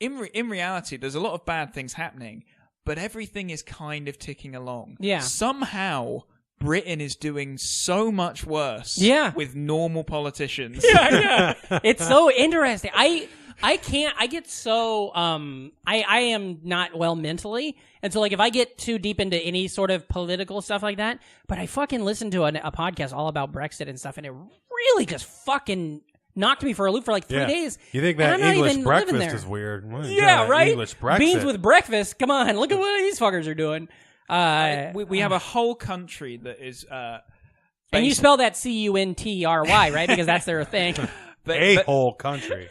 In reality, there's a lot of bad things happening, but everything is kind of ticking along.
Yeah.
Somehow, Britain is doing so much worse.
Yeah.
With normal politicians.
Yeah. It's so interesting. I can't. I get so. I am not well mentally, and so like if I get too deep into any sort of political stuff like that, but I fucking listened to a podcast all about Brexit and stuff, and it really just fucking knocked me for a loop for like 3 days.
You think
and
that
I'm not
English
even
breakfast
living there.
is weird? Well,
Yeah, right.
English breakfast.
Beans with breakfast. Come on, look at what these fuckers are doing.
We have a whole country that is.
And you spell that Cuntry, right? Because that's their thing.
Whole country.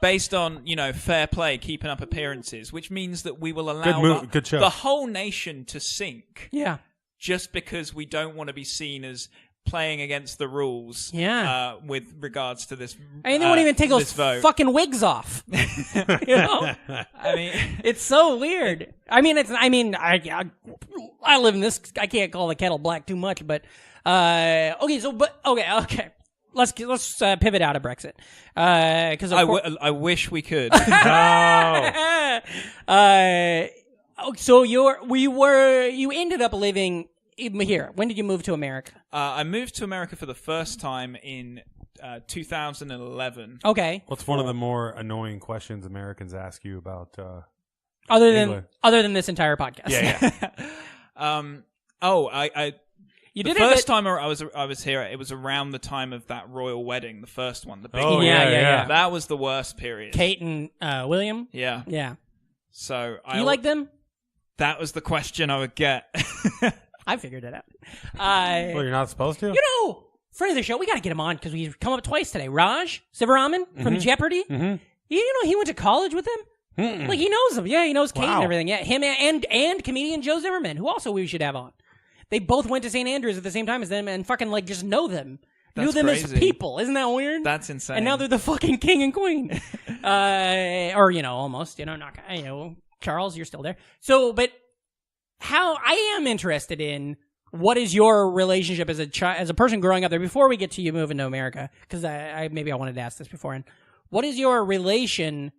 Based on, fair play, keeping up appearances, which means that we will allow
the
whole nation to sink.
Yeah.
Just because we don't want to be seen as playing against the rules.
Yeah.
With regards to this.
I mean, they won't even take those fucking wigs off.
I mean,
it's so weird. I live in this. I can't call the kettle black too much, but okay. Let's pivot out of Brexit. Because
I wish we could.
So you ended up living here. When did you move to America?
I moved to America for the first time in 2011.
Okay.
What's one of the more annoying questions Americans ask you about?
Other than this entire podcast.
Yeah.
You
the
did
first time I was here, it was around the time of that royal wedding, the first one, the big one.
Yeah.
That was the worst period.
Kate and William?
Yeah.
Yeah.
So
you like them?
That was the question I would get.
I figured it out.
Well, you're not supposed to?
Friend of the show, we got to get him on because we've come up twice today. Raj Sivaraman from Jeopardy. Mm-hmm. He went to college with him? Mm-mm. Like, he knows him. Yeah, he knows Kate and everything. Yeah, him and comedian Joe Zimmerman, who also we should have on. They both went to St. Andrews at the same time as them and fucking, just know them.
That's
knew them
crazy.
As people. Isn't that weird?
That's insane.
And now they're the fucking king and queen. Or, almost. Charles, you're still there. So, but how I am interested in what is your relationship as a person growing up there before we get to you moving to America, because I wanted to ask this beforehand. What is your relation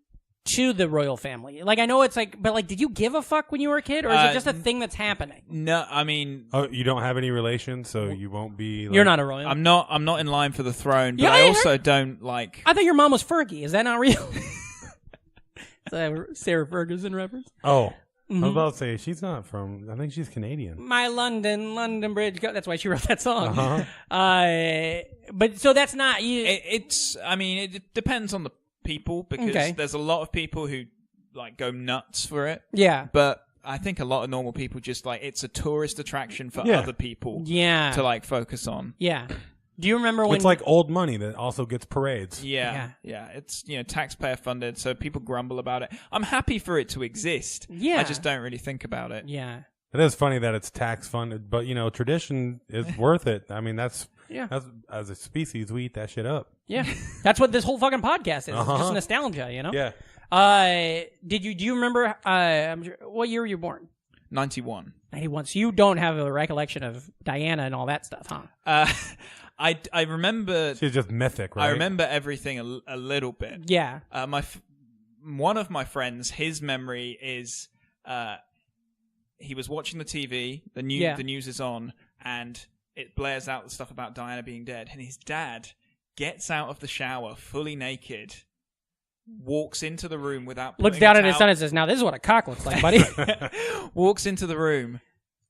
to the royal family? I know it's but did you give a fuck when you were a kid, or is it just a thing that's happening?
No, I mean,
you don't have any relation, so you won't be.
You're not a royal.
I'm not in line for the throne, but I also don't like.
I thought your mom was Fergie. Is that not real? Is that Sarah Ferguson reference?
Oh. Mm-hmm. I was about to say, she's not from, I think she's Canadian.
My London Bridge, that's why she wrote that song.
Uh-huh.
But so that's not you.
It depends on the people, because there's a lot of people who go nuts for it.
Yeah.
But I think a lot of normal people just it's a tourist attraction for other people.
Yeah.
To focus on.
Yeah. Do you remember when...
It's like old money that also gets parades.
Yeah. It's, taxpayer funded, so people grumble about it. I'm happy for it to exist.
Yeah.
I just don't really think about it.
Yeah.
It is funny that it's tax funded, but, tradition is worth it. I mean, that's as a species, we eat that shit up.
Yeah. That's what this whole fucking podcast is.
Uh-huh.
It's just nostalgia,
Yeah.
Do you remember, what year were you born?
91.
91. So you don't have a recollection of Diana and all that stuff, huh?
I remember...
She's just mythic, right?
I remember everything a little bit.
Yeah.
One of my friends, his memory is he was watching the TV, the news is on, and it blares out the stuff about Diana being dead, and his dad gets out of the shower fully naked, walks into the room without...
Looks down at his son and says, now this is what a cock looks like, buddy.
Walks into the room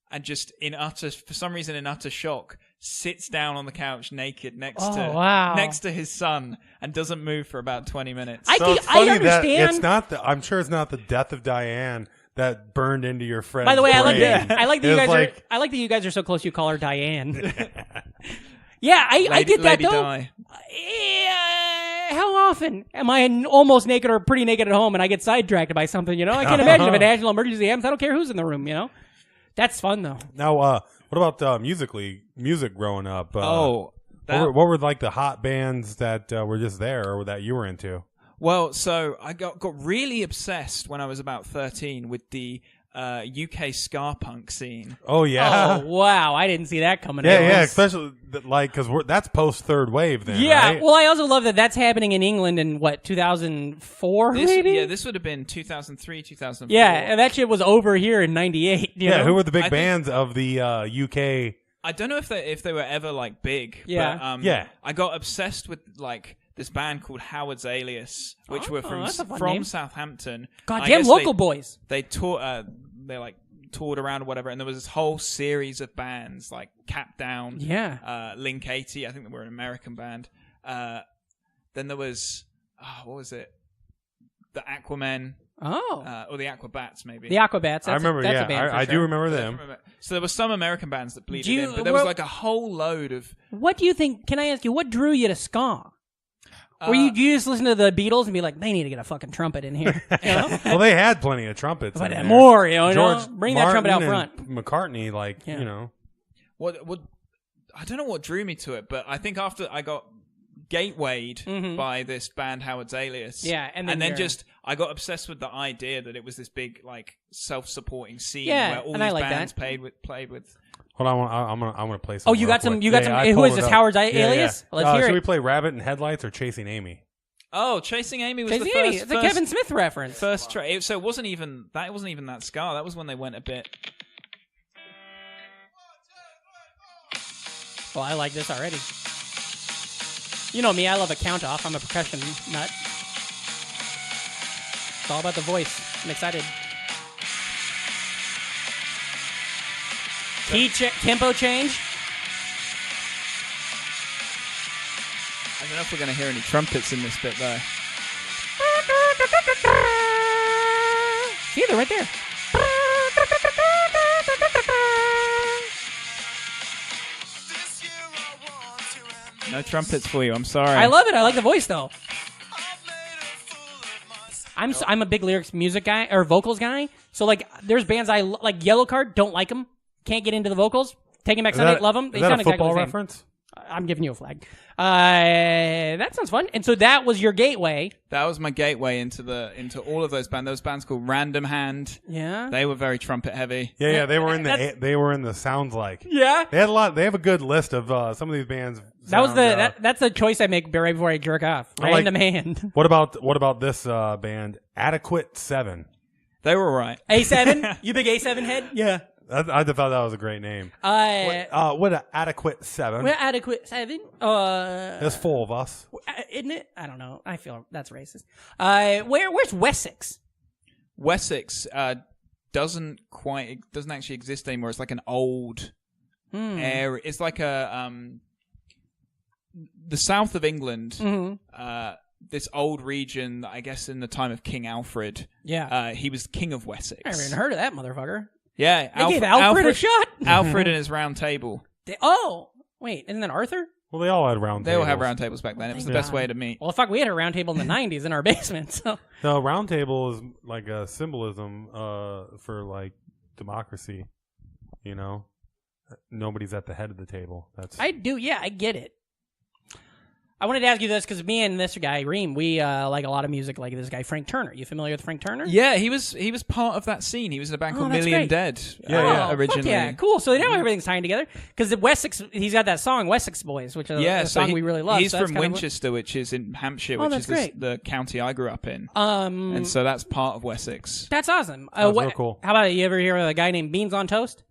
and just for some reason in utter shock, sits down on the couch naked next to his son and doesn't move for about 20 minutes.
I understand. I'm sure it's not the death of Diane that burned into your friend's
By the way,
brain.
I like that you guys are so close you call her Diane. Yeah, I get that though.
Di.
How often am I almost naked or pretty naked at home and I get sidetracked by something, I can't imagine if a national emergency happens. I don't care who's in the room, That's fun though.
Now, what about music growing up? What were the hot bands that were just there or that you were into?
Well, so I got really obsessed when I was about 13 with the UK ska punk scene.
Oh yeah!
Oh wow! I didn't see that coming.
Yeah, especially because that's post third wave then.
Yeah.
Right?
Well, I also love that that's happening in England in 2004 maybe.
Yeah, this would have been 2003, 2004.
Yeah, and that shit was over here in '98.
Yeah, who were the big bands of the UK?
I don't know if they were ever big.
Yeah.
But, I got obsessed with this band called Howard's Alias, which were from Southampton.
Goddamn local boys.
They toured. They toured around or whatever, and there was this whole series of bands like Cap Down, Link 80. I think they were an American band. Then there was what was it? The Aquamen.
Oh.
Or the Aquabats, maybe.
The Aquabats. That's
I remember.
That's a band for
I
sure.
do remember them.
So there were some American bands that bleeded
you-
in, but there was
well-
like a whole load of...
What do you think? Can I ask you, what drew you to ska? Or you just listen to the Beatles and be like, they need to get a fucking trumpet in here. You know?
Well, they had plenty of trumpets.
But
in there.
more, you know,
George
bring that trumpet out
Martin
front.
and McCartney, like
Yeah.
you know.
What I don't know what drew me to it, but I think after I got gatewayed by this band Howard's Alias,
Yeah, and then you're-
just I got obsessed with the idea that it was this big like self-supporting scene
Yeah,
where all
and
these
I like
bands
that.
played with.
Hold on, I'm gonna play some.
Oh, you got some. You got some. Who is this? Howard's Alias? Let's hear
Should
it.
we play Rabbit in Headlights or Chasing Amy?
Oh, Chasing Amy was
Chasing
the
Amy.
first.
It's a Kevin Smith reference.
First track. So it wasn't even that ska. That was when they went a bit.
Well, I like this already. You know me, I love a count off. I'm a percussion nut. It's all about the voice. I'm excited. Tempo change.
I don't know if we're going to hear any trumpets in this bit though.
See, they're right there.
No trumpets for you. I'm sorry.
I love it. I like the voice though. I'm a big lyrics music guy or vocals guy. So like, there's bands I like. Yellow Card, don't like them. Can't get into the vocals. Taking Back Sunday, love them. They
Is that
sound
a football
exactly the same.
reference?
I'm giving you a flag. That sounds fun. And so that was your gateway.
That was my gateway into all of those bands. Those bands called Random Hand.
Yeah.
They were very trumpet heavy.
Yeah, they were in the sounds like.
Yeah.
They had a lot. They have a good list of some of these bands.
That was
sound,
that's the choice I make right before I jerk off.
I like-
Random Hand.
What about this band? Adequate 7.
They were all right.
A7? You big A7 head? Yeah.
I thought that was a great name. What an Adequate 7.
We're adequate 7.
There's 4 of us.
Isn't it? I don't know. I feel that's racist. Where's Wessex?
Wessex doesn't actually exist anymore. It's like an old area. It's like the south of England. This old region, I guess, in the time of King Alfred.
Yeah.
He was king of Wessex.
I haven't even heard of that motherfucker.
Yeah,
They gave Alfred a shot?
Alfred and his round table.
Wait, isn't that Arthur?
Well, they all had round
They
tables.
all had round tables back then. It was the best way to meet.
Well, fuck, we had a round table in the 90s in our basement, so.
No, round table is like a symbolism for like democracy. You know, nobody's at the head of the table.
I get it. I wanted to ask you this because me and this guy, Ream, we like a lot of music like this guy, Frank Turner. You familiar with Frank Turner?
Yeah, he was part of that scene. He was in a band called
that's
Million
great.
Dead
Yeah.
originally.
Fuck yeah, cool. So now everything's tying together because Wessex, he's got that song Wessex Boys, which is a song we really love.
He's
so that's
from
kind of
Winchester, which is in Hampshire,
Oh,
which
that's
is
great.
the county I grew up in. And so that's part of Wessex.
That's awesome.
That's real cool.
How about you ever hear of a guy named Beans on Toast?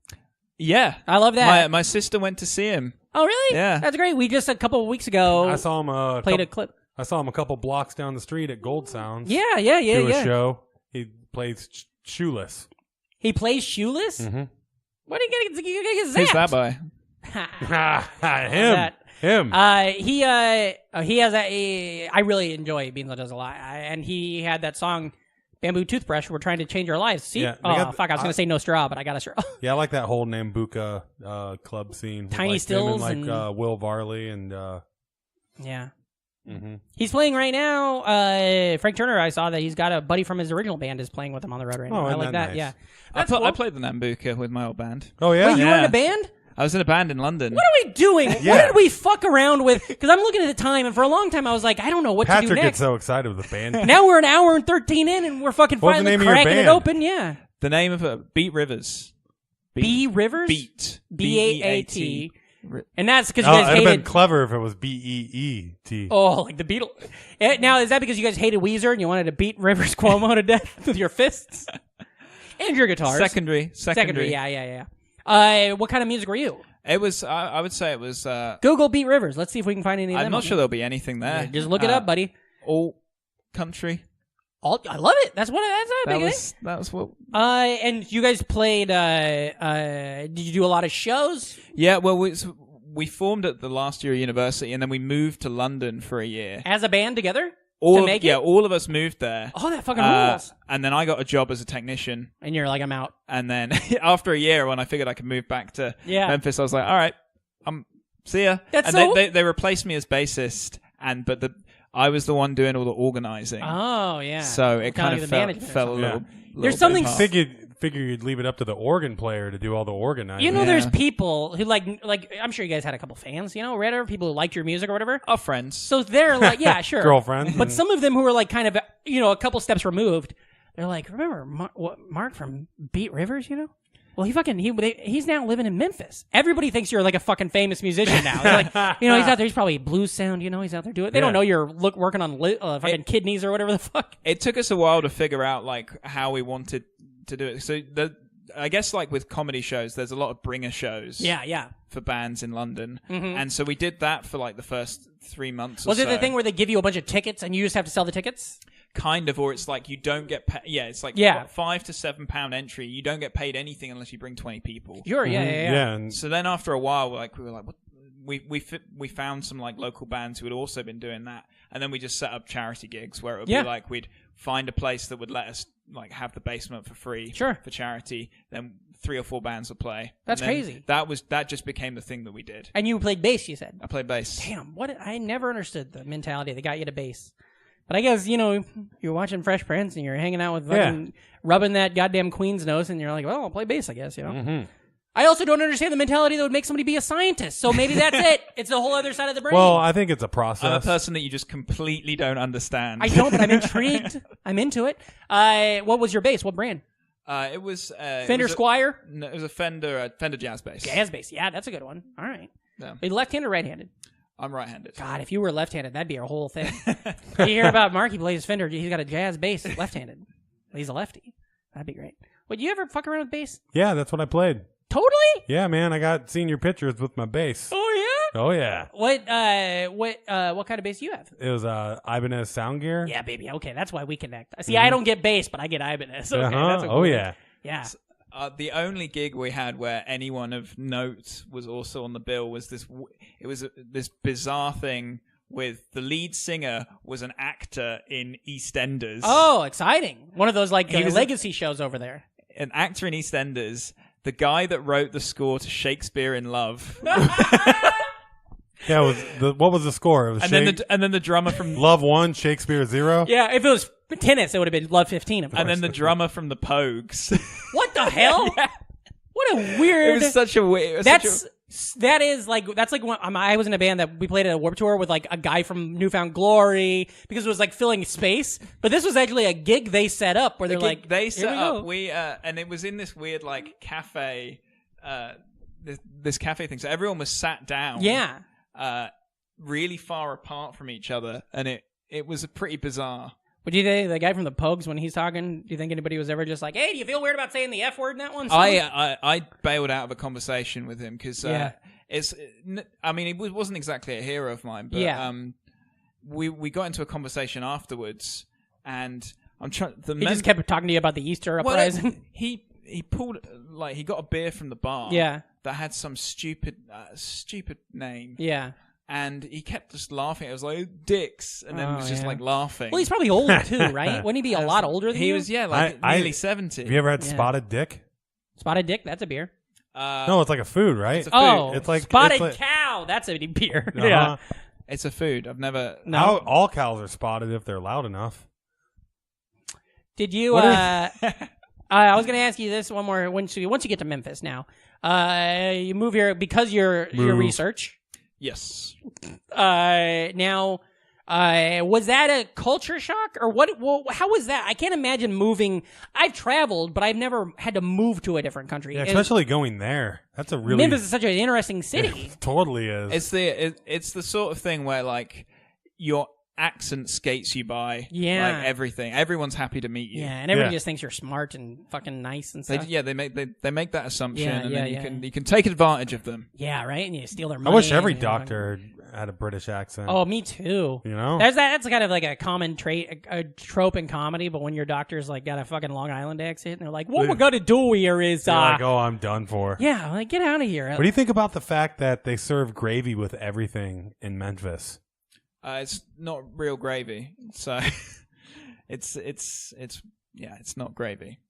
Yeah,
I love that.
My sister went to see him.
Oh, really?
Yeah.
That's great. We just a couple of weeks ago
I saw him.
played a clip.
I saw him a couple blocks down the street at Gold Sounds.
Yeah.
Do a show. He plays shoeless.
He plays shoeless?
Mm-hmm.
What are you gonna get zapped?
Who's that by?
Him.
He has I really enjoy Beans on Toast a lot. And he had that song Bamboo Toothbrush, We're Trying to Change Our Lives. See?
Yeah,
Fuck, I was going to say No Straw, but I got a straw.
Yeah, I like that whole Nambuka club scene.
Tiny
like
Stills
him and
and-
Will Varley and
Yeah.
mm-hmm.
He's playing right now. Frank Turner, I saw that he's got a buddy from his original band is playing with him on the road right now.
Oh,
I
isn't
like
that
that,
nice?
yeah.
I
That's cool.
played the Nambuka with my old band.
Oh yeah.
Wait, you were in
Yeah.
a band?
I was in a band in London.
What are we doing?
Yeah.
What did we fuck around with? Because I'm looking at the time, and for a long time I was like, I don't know what to do
Patrick
next.
gets so excited with the band.
Now we're an hour and 13 in, and we're fucking
What's the
finally
name of your
cracking it
band?
open. Yeah.
The name of it, Beat Rivers.
B Rivers?
Beat.
B-A-A-T. And that's because you
Oh,
guys
it'd have been
hated...
clever if it was Beet.
Oh, like the Beatles. Now, is that because you guys hated Weezer and you wanted to beat Rivers Cuomo to death with your fists? And your guitars.
Secondary.
Yeah. What kind of music were you?
It was, I would say it was,
Google Beat Rivers. Let's see if we can find any of them.
I'm not sure there'll be anything there.
Yeah, just look it up, buddy.
All country.
I love it. That's a big thing.
That was what.
And you guys played. Did you do a lot of shows?
Yeah, well, we formed at the last year of university, and then we moved to London for a year.
As a band together?
all of us moved there.
Oh, that fucking rules.
And then I got a job as a technician.
And you're like, I'm out.
And then after a year, when I figured I could move back to Memphis, I was like, all right, see ya.
That's
and they replaced me as bassist, but I was the one doing all the organizing.
Oh, yeah.
So it kind of fell a little.
There's something.
Figure you'd leave it up to the organ player to do all the organizing.
You know, there's people who like I'm sure you guys had a couple fans, you know, or whatever, people who liked your music or whatever.
Our friends.
So they're like, yeah, sure.
Girlfriends.
But some of them who are like kind of, you know, a couple steps removed, they're like, remember Mark from Beat Rivers, you know? Well, he's now living in Memphis. Everybody thinks you're like a fucking famous musician now. They're like, you know, he's out there. He's probably blues sound. You know, he's out there doing it. They don't know you're working on fucking kidneys or whatever the fuck.
It took us a while to figure out like how we wanted to do it. So I guess like with comedy shows, there's a lot of bringer shows.
Yeah.
For bands in London, and so we did that for like the first 3 months.
Was it the thing where they give you a bunch of tickets and you just have to sell the tickets?
Kind of, or it's like you don't get paid. Yeah, it's like £5 to £7 entry. You don't get paid anything unless you bring 20 people.
Sure, yeah.
And
so then after a while, we were like, what? We found some like local bands who had also been doing that, and then we just set up charity gigs where it would be like we'd find a place that would let us like have the basement for free for charity. Then 3 or 4 bands would play.
That's crazy.
That just became the thing that we did.
And you played bass, you said.
I played bass.
Damn, I never understood the mentality that got you to bass. But I guess, you know, you're watching Fresh Prince and you're hanging out with fucking rubbing that goddamn Queen's nose and you're like, well, I'll play bass, I guess, you know? Mm-hmm. I also don't understand the mentality that would make somebody be a scientist. So maybe that's it. It's the whole other side of the brain.
Well, I think it's a process.
I'm a person that you just completely don't understand.
I don't, but I'm intrigued. I'm into it. What was your bass? What brand?
It was
Fender Squier?
No, it was a Fender Jazz Bass.
Jazz Bass. Yeah, that's a good one. All right.
Yeah.
Are you left-handed or right-handed?
I'm right-handed.
God, if you were left-handed, that'd be a whole thing. You hear about Mark, he plays Fender. He's got a jazz bass, left-handed. He's a lefty. That'd be great. Would you ever fuck around with bass?
Yeah, that's what I played.
Totally?
Yeah, man. I got senior pictures with my bass.
Oh, yeah?
Oh, yeah.
What kind of bass do you have?
It was Ibanez Sound Gear.
Yeah, baby. Okay, that's why we connect. See, I don't get bass, but I get Ibanez. Okay, that's a cool
one. Yeah.
Yeah.
The only gig we had where anyone of note was also on the bill was this. It was this bizarre thing with the lead singer was an actor in EastEnders.
Oh, exciting! One of those like legacy shows over there.
An actor in EastEnders. The guy that wrote the score to Shakespeare in Love.
Yeah, what was the score? It was
and then the drummer from
Love 1, Shakespeare 0.
Yeah, if it was tennis, it would have been Love 15. Of course.
And then the drummer from the Pogues.
What the hell? Yeah. What a weird.
It was such a weird.
That's like when I was in a band that we played at a Warped Tour with like a guy from Newfound Glory because it was like filling space. But this was actually a gig they set up where they're like
they set up and it was in this weird like cafe, this cafe thing. So everyone was sat down.
Yeah.
Really far apart from each other, and it was pretty bizarre.
But do you think the guy from the Pogues, when he's talking, do you think anybody was ever just like, hey, do you feel weird about saying the F word in that one?
I bailed out of a conversation with him because he wasn't exactly a hero of mine, but we got into a conversation afterwards, and I'm trying.
He just kept talking to you about the Easter uprising.
Well, he pulled he got a beer from the bar.
Yeah.
That had some stupid name.
Yeah.
And he kept just laughing. It was like, dicks. And then was just like laughing.
Well, he's probably older too, right? Wouldn't he be a lot older than you?
He was, nearly 70.
Have you ever had Spotted Dick?
Spotted Dick? That's a beer.
No, it's like a food, right?
It's a food.
Oh,
it's like
Spotted Cow. That's a beer.
Uh-huh.
Yeah.
It's a food. I've never...
No. All cows are spotted if they're loud enough.
Did you... I was going to ask you this one more. Once you get to Memphis now, you move here because your research.
Yes.
Now, was that a culture shock or what? Well, how was that? I can't imagine moving. I've traveled, but I've never had to move to a different country.
Yeah, especially going there. That's a really
Memphis is such an interesting city.
It totally is.
It's the sort of thing where like your accent skates you by.
Yeah.
Like everything. Everyone's happy to meet you.
Yeah, and everybody just thinks you're smart and fucking nice and stuff.
They make that assumption, and then you can take advantage of them.
Yeah, right. And you steal their money.
I wish every doctor had a British accent.
Oh, me too.
You know,
that's kind of like a common trait, a trope in comedy. But when your doctor's like got a fucking Long Island accent, and they're like, "What we're gonna do here is
like, oh, I'm done for."
Yeah, like get out of here.
What do you think about the fact that they serve gravy with everything in Memphis?
It's not real gravy, so it's not gravy.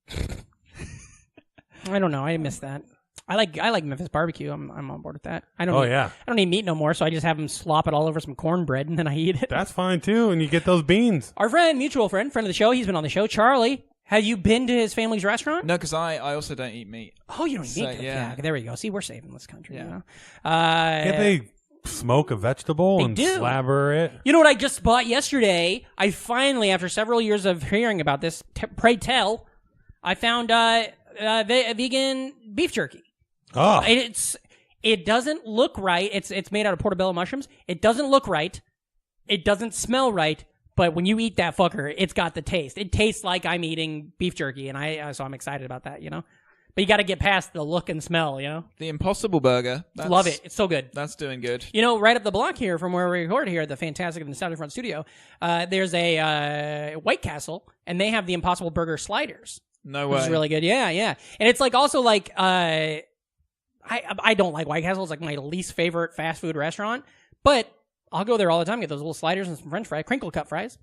I don't know. I missed that. I like Memphis barbecue. I'm on board with that. I don't eat meat no more, so I just have them slop it all over some cornbread and then I eat it.
That's fine too, and you get those beans.
Our mutual friend of the show, he's been on the show, Charlie. Have you been to his family's restaurant?
No, because I also don't eat meat.
Oh, you don't eat meat?
Yeah.
There we go. See, we're saving this country.
Yeah.
You know?
Can't they smoke a vegetable and slabber it?
You know what I just bought yesterday? I finally, after several years of hearing about this, pray tell, I found vegan beef jerky.
Oh.
It doesn't look right. It's made out of portobello mushrooms. It doesn't look right. It doesn't smell right. But when you eat that fucker, it's got the taste. It tastes like I'm eating beef jerky, and so I'm excited about that, you know? But you got to get past the look and smell, you know?
The Impossible Burger.
Love it. It's so good.
That's doing good.
You know, right up the block here from where we record here at the fantastic and nostalgic front studio, there's a White Castle, and they have the Impossible Burger sliders.
No way.
Which is really good. Yeah. And it's like also like, I don't like White Castle. It's like my least favorite fast food restaurant, but I'll go there all the time, get those little sliders and some French fries, crinkle cut fries.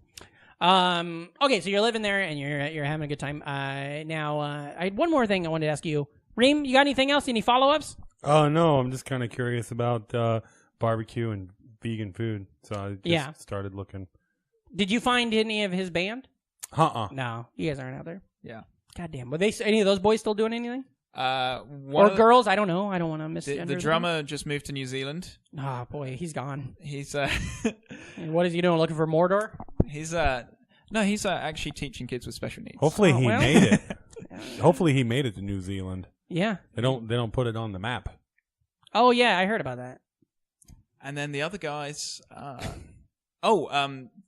Okay, so you're living there and you're having a good time. Now, I had one more thing I wanted to ask you. Ream, you got anything else? Any follow-ups?
Oh, no, I'm just kind of curious about barbecue and vegan food, so I just started looking.
Did you find any of his band?
No,
you guys aren't out there.
Yeah.
Goddamn. Were any of those boys still doing anything?
Or
girls? I don't know. I don't want to miss
the drummer just moved to New Zealand.
Oh boy, he's gone.
He's
And what is he doing? Looking for Mordor?
He's actually teaching kids with special needs.
Hopefully he made it. Hopefully he made it to New Zealand.
Yeah.
They don't put it on the map.
Oh yeah, I heard about that.
And then the other guys.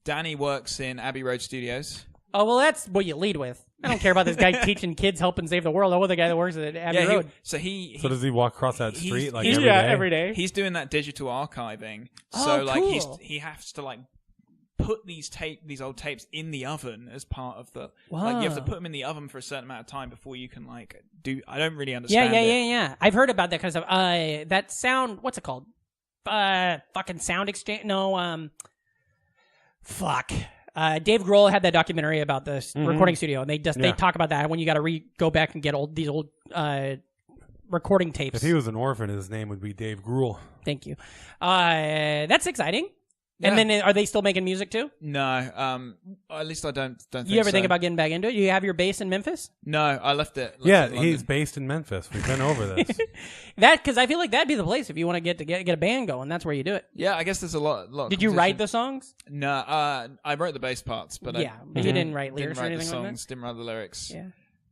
Danny works in Abbey Road Studios.
Oh well, that's what you lead with. I don't care about this guy teaching kids helping save the world. I want the guy that works at Abbey Road.
So does he walk across that street like every day?
Every day.
He's doing that digital archiving.
Cool.
He has to like put these old tapes in the oven as part of the like you have to put them in the oven for a certain amount of time before you can like do. I don't really understand.
Yeah. I've heard about that because of that sound. What's it called? Fucking sound exchange. No. Fuck. Dave Grohl had that documentary about the recording studio, and they talk about that when you got to go back and get these old recording tapes.
If he was an orphan, his name would be Dave Grohl.
Thank you. That's exciting.
Yeah.
And then are they still making music too?
No. At least I don't think
you ever
so.
think about getting back into it? You have your base in Memphis?
No, I left it.
He's based in Memphis. We've been over this.
Because I feel like that'd be the place if you want to get a band going. That's where you do it.
Yeah, I guess there's a lot.
Did you write the songs?
No, I wrote the bass parts, but
you didn't write lyrics or anything
like
that?
Didn't write the lyrics.
Yeah.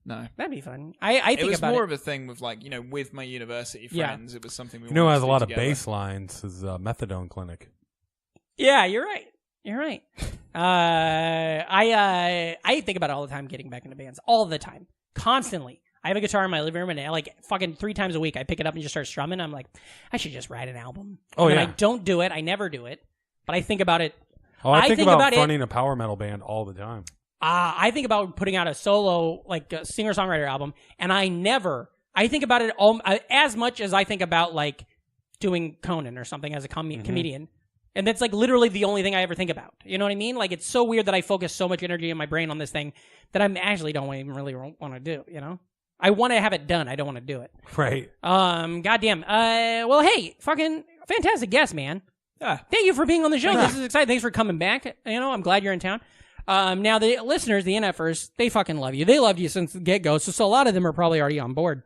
No.
That'd be fun. I think
it was
about
more of a thing with with my university friends. Yeah. It was something we
wanted to do
has
a lot
together.
of bass lines is Methadone Clinic.
Yeah, you're right. I think about it all the time, getting back into bands. All the time. Constantly. I have a guitar in my living room, and like fucking 3 times a week, I pick it up and just start strumming. I'm like, I should just write an album. And I don't do it. I never do it. But I think about it.
Oh, I think about fronting a power metal band all the time.
I think about putting out a solo, like a singer-songwriter album, and I think about it as much as I think about like doing Conan or something as a comedian. And that's like literally the only thing I ever think about. You know what I mean? Like it's so weird that I focus so much energy in my brain on this thing that I actually don't even really want to do, you know? I want to have it done. I don't want to do it.
Right.
Goddamn. Well, hey, fucking fantastic guest, man. Thank you for being on the show. This is exciting. Thanks for coming back. You know, I'm glad you're in town. Now the listeners, the NFers, they fucking love you. They loved you since the get-go. So a lot of them are probably already on board.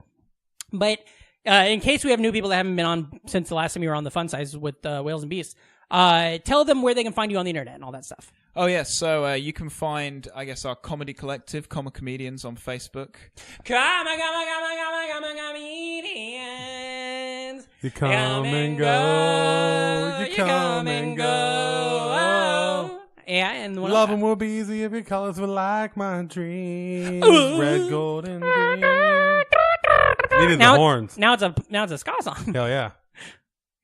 But in case we have new people that haven't been on since the last time you were on the Fun Size with Whales and Beasts, tell them where they can find you on the internet and all that stuff.
Oh, yes. So you can find, I guess, our comedy collective, Comic Comedians, on Facebook.
Comedians.
You come and go. You come and go.
Yeah, and
loving would be easy if your colors were like my dreams. Red, gold, and green. Needed the horns.
Now it's a ska song.
Hell yeah.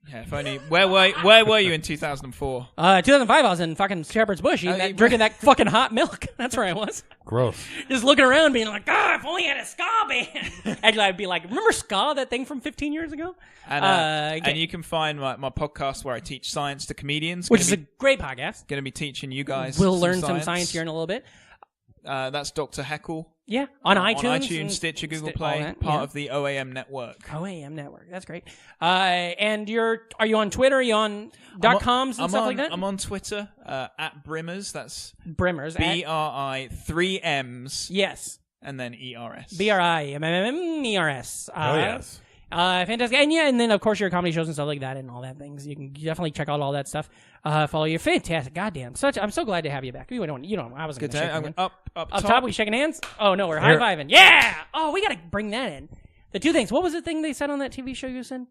Yeah, if only. Where were you in 2004?
2005, I was in fucking Shepherd's Bush drinking that fucking hot milk. That's where I was.
Gross.
Just looking around being like, if only I had a ska band. Actually, I'd be like, remember ska, that thing from 15 years ago?
And you can find my podcast where I teach science to comedians.
Which is a great podcast.
Going to be teaching you guys
We'll learn some science here in a little bit.
That's Dr. Heckle.
Yeah, on iTunes.
On iTunes, Stitcher, Google Play, part of the OAM network.
OAM network, that's great. And are you on Twitter? Are you on .coms and stuff like that?
I'm on Twitter, at Brimmers. That's
Brimmers.
BRI, 3 M's.
Yes.
And then ERS.
BRIMMERS.
Oh, yes.
Fantastic. And then, of course, your comedy shows and stuff like that and all that things. You can definitely check out all that stuff. Follow you. Fantastic. Goddamn. I'm so glad to have you back. I wasn't going to shake hands.
Up
top, we shaking hands? Oh, no, we're high-fiving. Yeah! Oh, we got to bring that in. The two things. What was the thing they said on that TV show you said?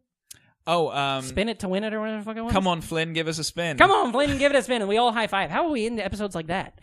Spin it to win it or whatever the fuck it was?
Come on, Flynn, give us a spin.
Come on, Flynn, give it a spin. And we all high-five. How are we into episodes like that?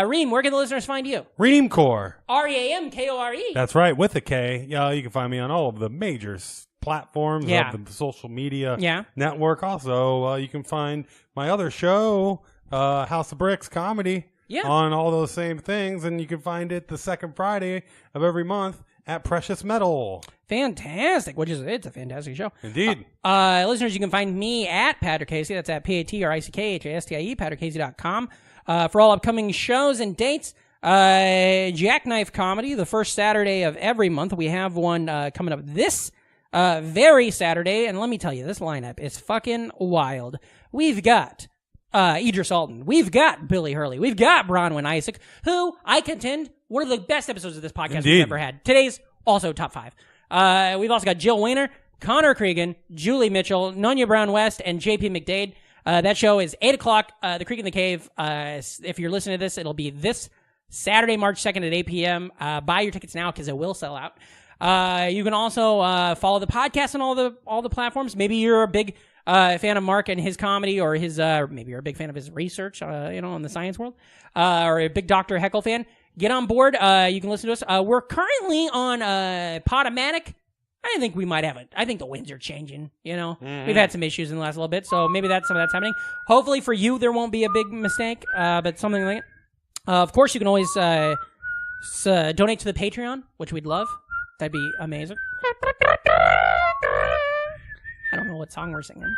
Ream, where can the listeners find you?
Reamcore.
REAMKORE.
That's right, with a K. Yeah, you can find me on all of the major platforms of the social media network. Also, you can find my other show, House of Bricks Comedy, on all those same things, and you can find it the second Friday of every month at Precious Metal.
Fantastic. It's a fantastic show.
Indeed.
Listeners, you can find me at Patrick Casey. That's at PATRICKHASTIE, PatrickCasey.com. For all upcoming shows and dates, Jackknife Comedy, the first Saturday of every month. We have one coming up this very Saturday, and let me tell you, this lineup is fucking wild. We've got Idris Alton. We've got Billy Hurley. We've got Bronwyn Isaac, who I contend one of the best episodes of this podcast we've ever had. Today's also top 5. We've also got Jill Weiner, Connor Cregan, Julie Mitchell, Nonya Brown West, and JP McDade. That show is 8 o'clock, The Creek in the Cave. If you're listening to this, it'll be this Saturday, March 2nd at 8 p.m. Buy your tickets now because it will sell out. You can also follow the podcast on all the platforms. Maybe you're a big fan of Mark and his comedy, or his maybe you're a big fan of his research, in the science world, or a big Dr. Heckle fan. Get on board. You can listen to us. We're currently on Podomatic. I think we might have it. I think the winds are changing. We've had some issues in the last little bit, so maybe some of that's happening. Hopefully for you, there won't be a big mistake, but something like it. Of course, you can always donate to the Patreon, which we'd love. That'd be amazing. I don't know what song we're singing.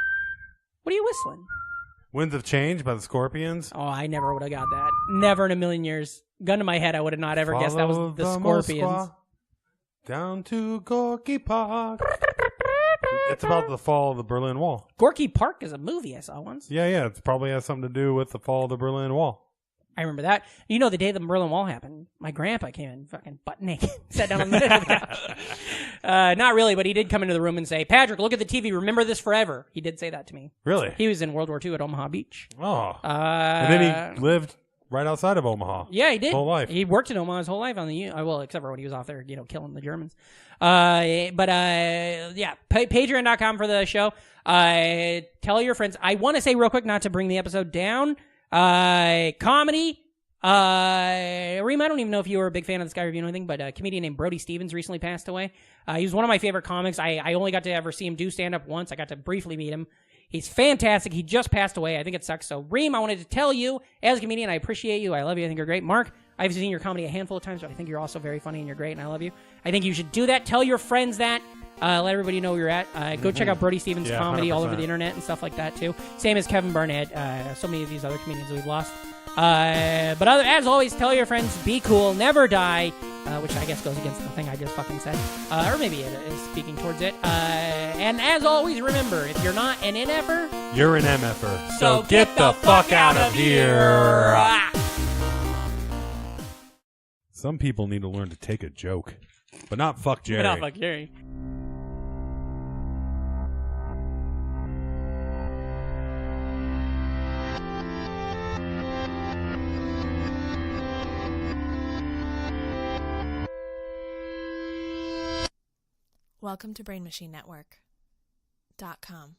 What are you whistling?
Winds of Change by the Scorpions.
Oh, I never would have got that. Never in a million years. Gun to my head, I would have not ever guessed that was the Scorpions.
Moskwa, down to Gorky Park. It's about the fall of the Berlin Wall.
Gorky Park is a movie I saw once.
Yeah. It probably has something to do with the fall of the Berlin Wall.
I remember that. The day the Berlin Wall happened, my grandpa came in fucking butt naked, sat down on the couch. Not really, but he did come into the room and say, Patrick, look at the TV. Remember this forever. He did say that to me.
Really?
He was in World War II at Omaha Beach.
Oh. And then he lived right outside of Omaha.
Yeah, he did.
Whole life.
He worked in Omaha his whole life except for when he was off there, killing the Germans. Patreon.com for the show. Tell your friends. I want to say real quick, not to bring the episode down. Comedy. Reem, I don't even know if you were a big fan of this guy reviewing anything, but a comedian named Brody Stevens recently passed away. He was one of my favorite comics. I only got to ever see him do stand-up once. I got to briefly meet him. He's fantastic. He just passed away. I think it sucks. So, Reem, I wanted to tell you, as a comedian, I appreciate you. I love you. I think you're great. Mark, I've seen your comedy a handful of times, but I think you're also very funny and you're great, and I love you. I think you should do that. Tell your friends that. Let everybody know where you're at. Go check out Brody Stevens' comedy 100%. All over the internet and stuff like that, too. Same as Kevin Burnett. So many of these other comedians we've lost. As always, tell your friends, be cool, never die, which I guess goes against the thing I just fucking said. Or maybe it is speaking towards it. And as always, remember, if you're not an NFer,
you're an MFer. So get the fuck out of here. Some people need to learn to take a joke, but not fuck Jerry.
Not fuck Jerry.
Welcome to BrainMachineNetwork.com.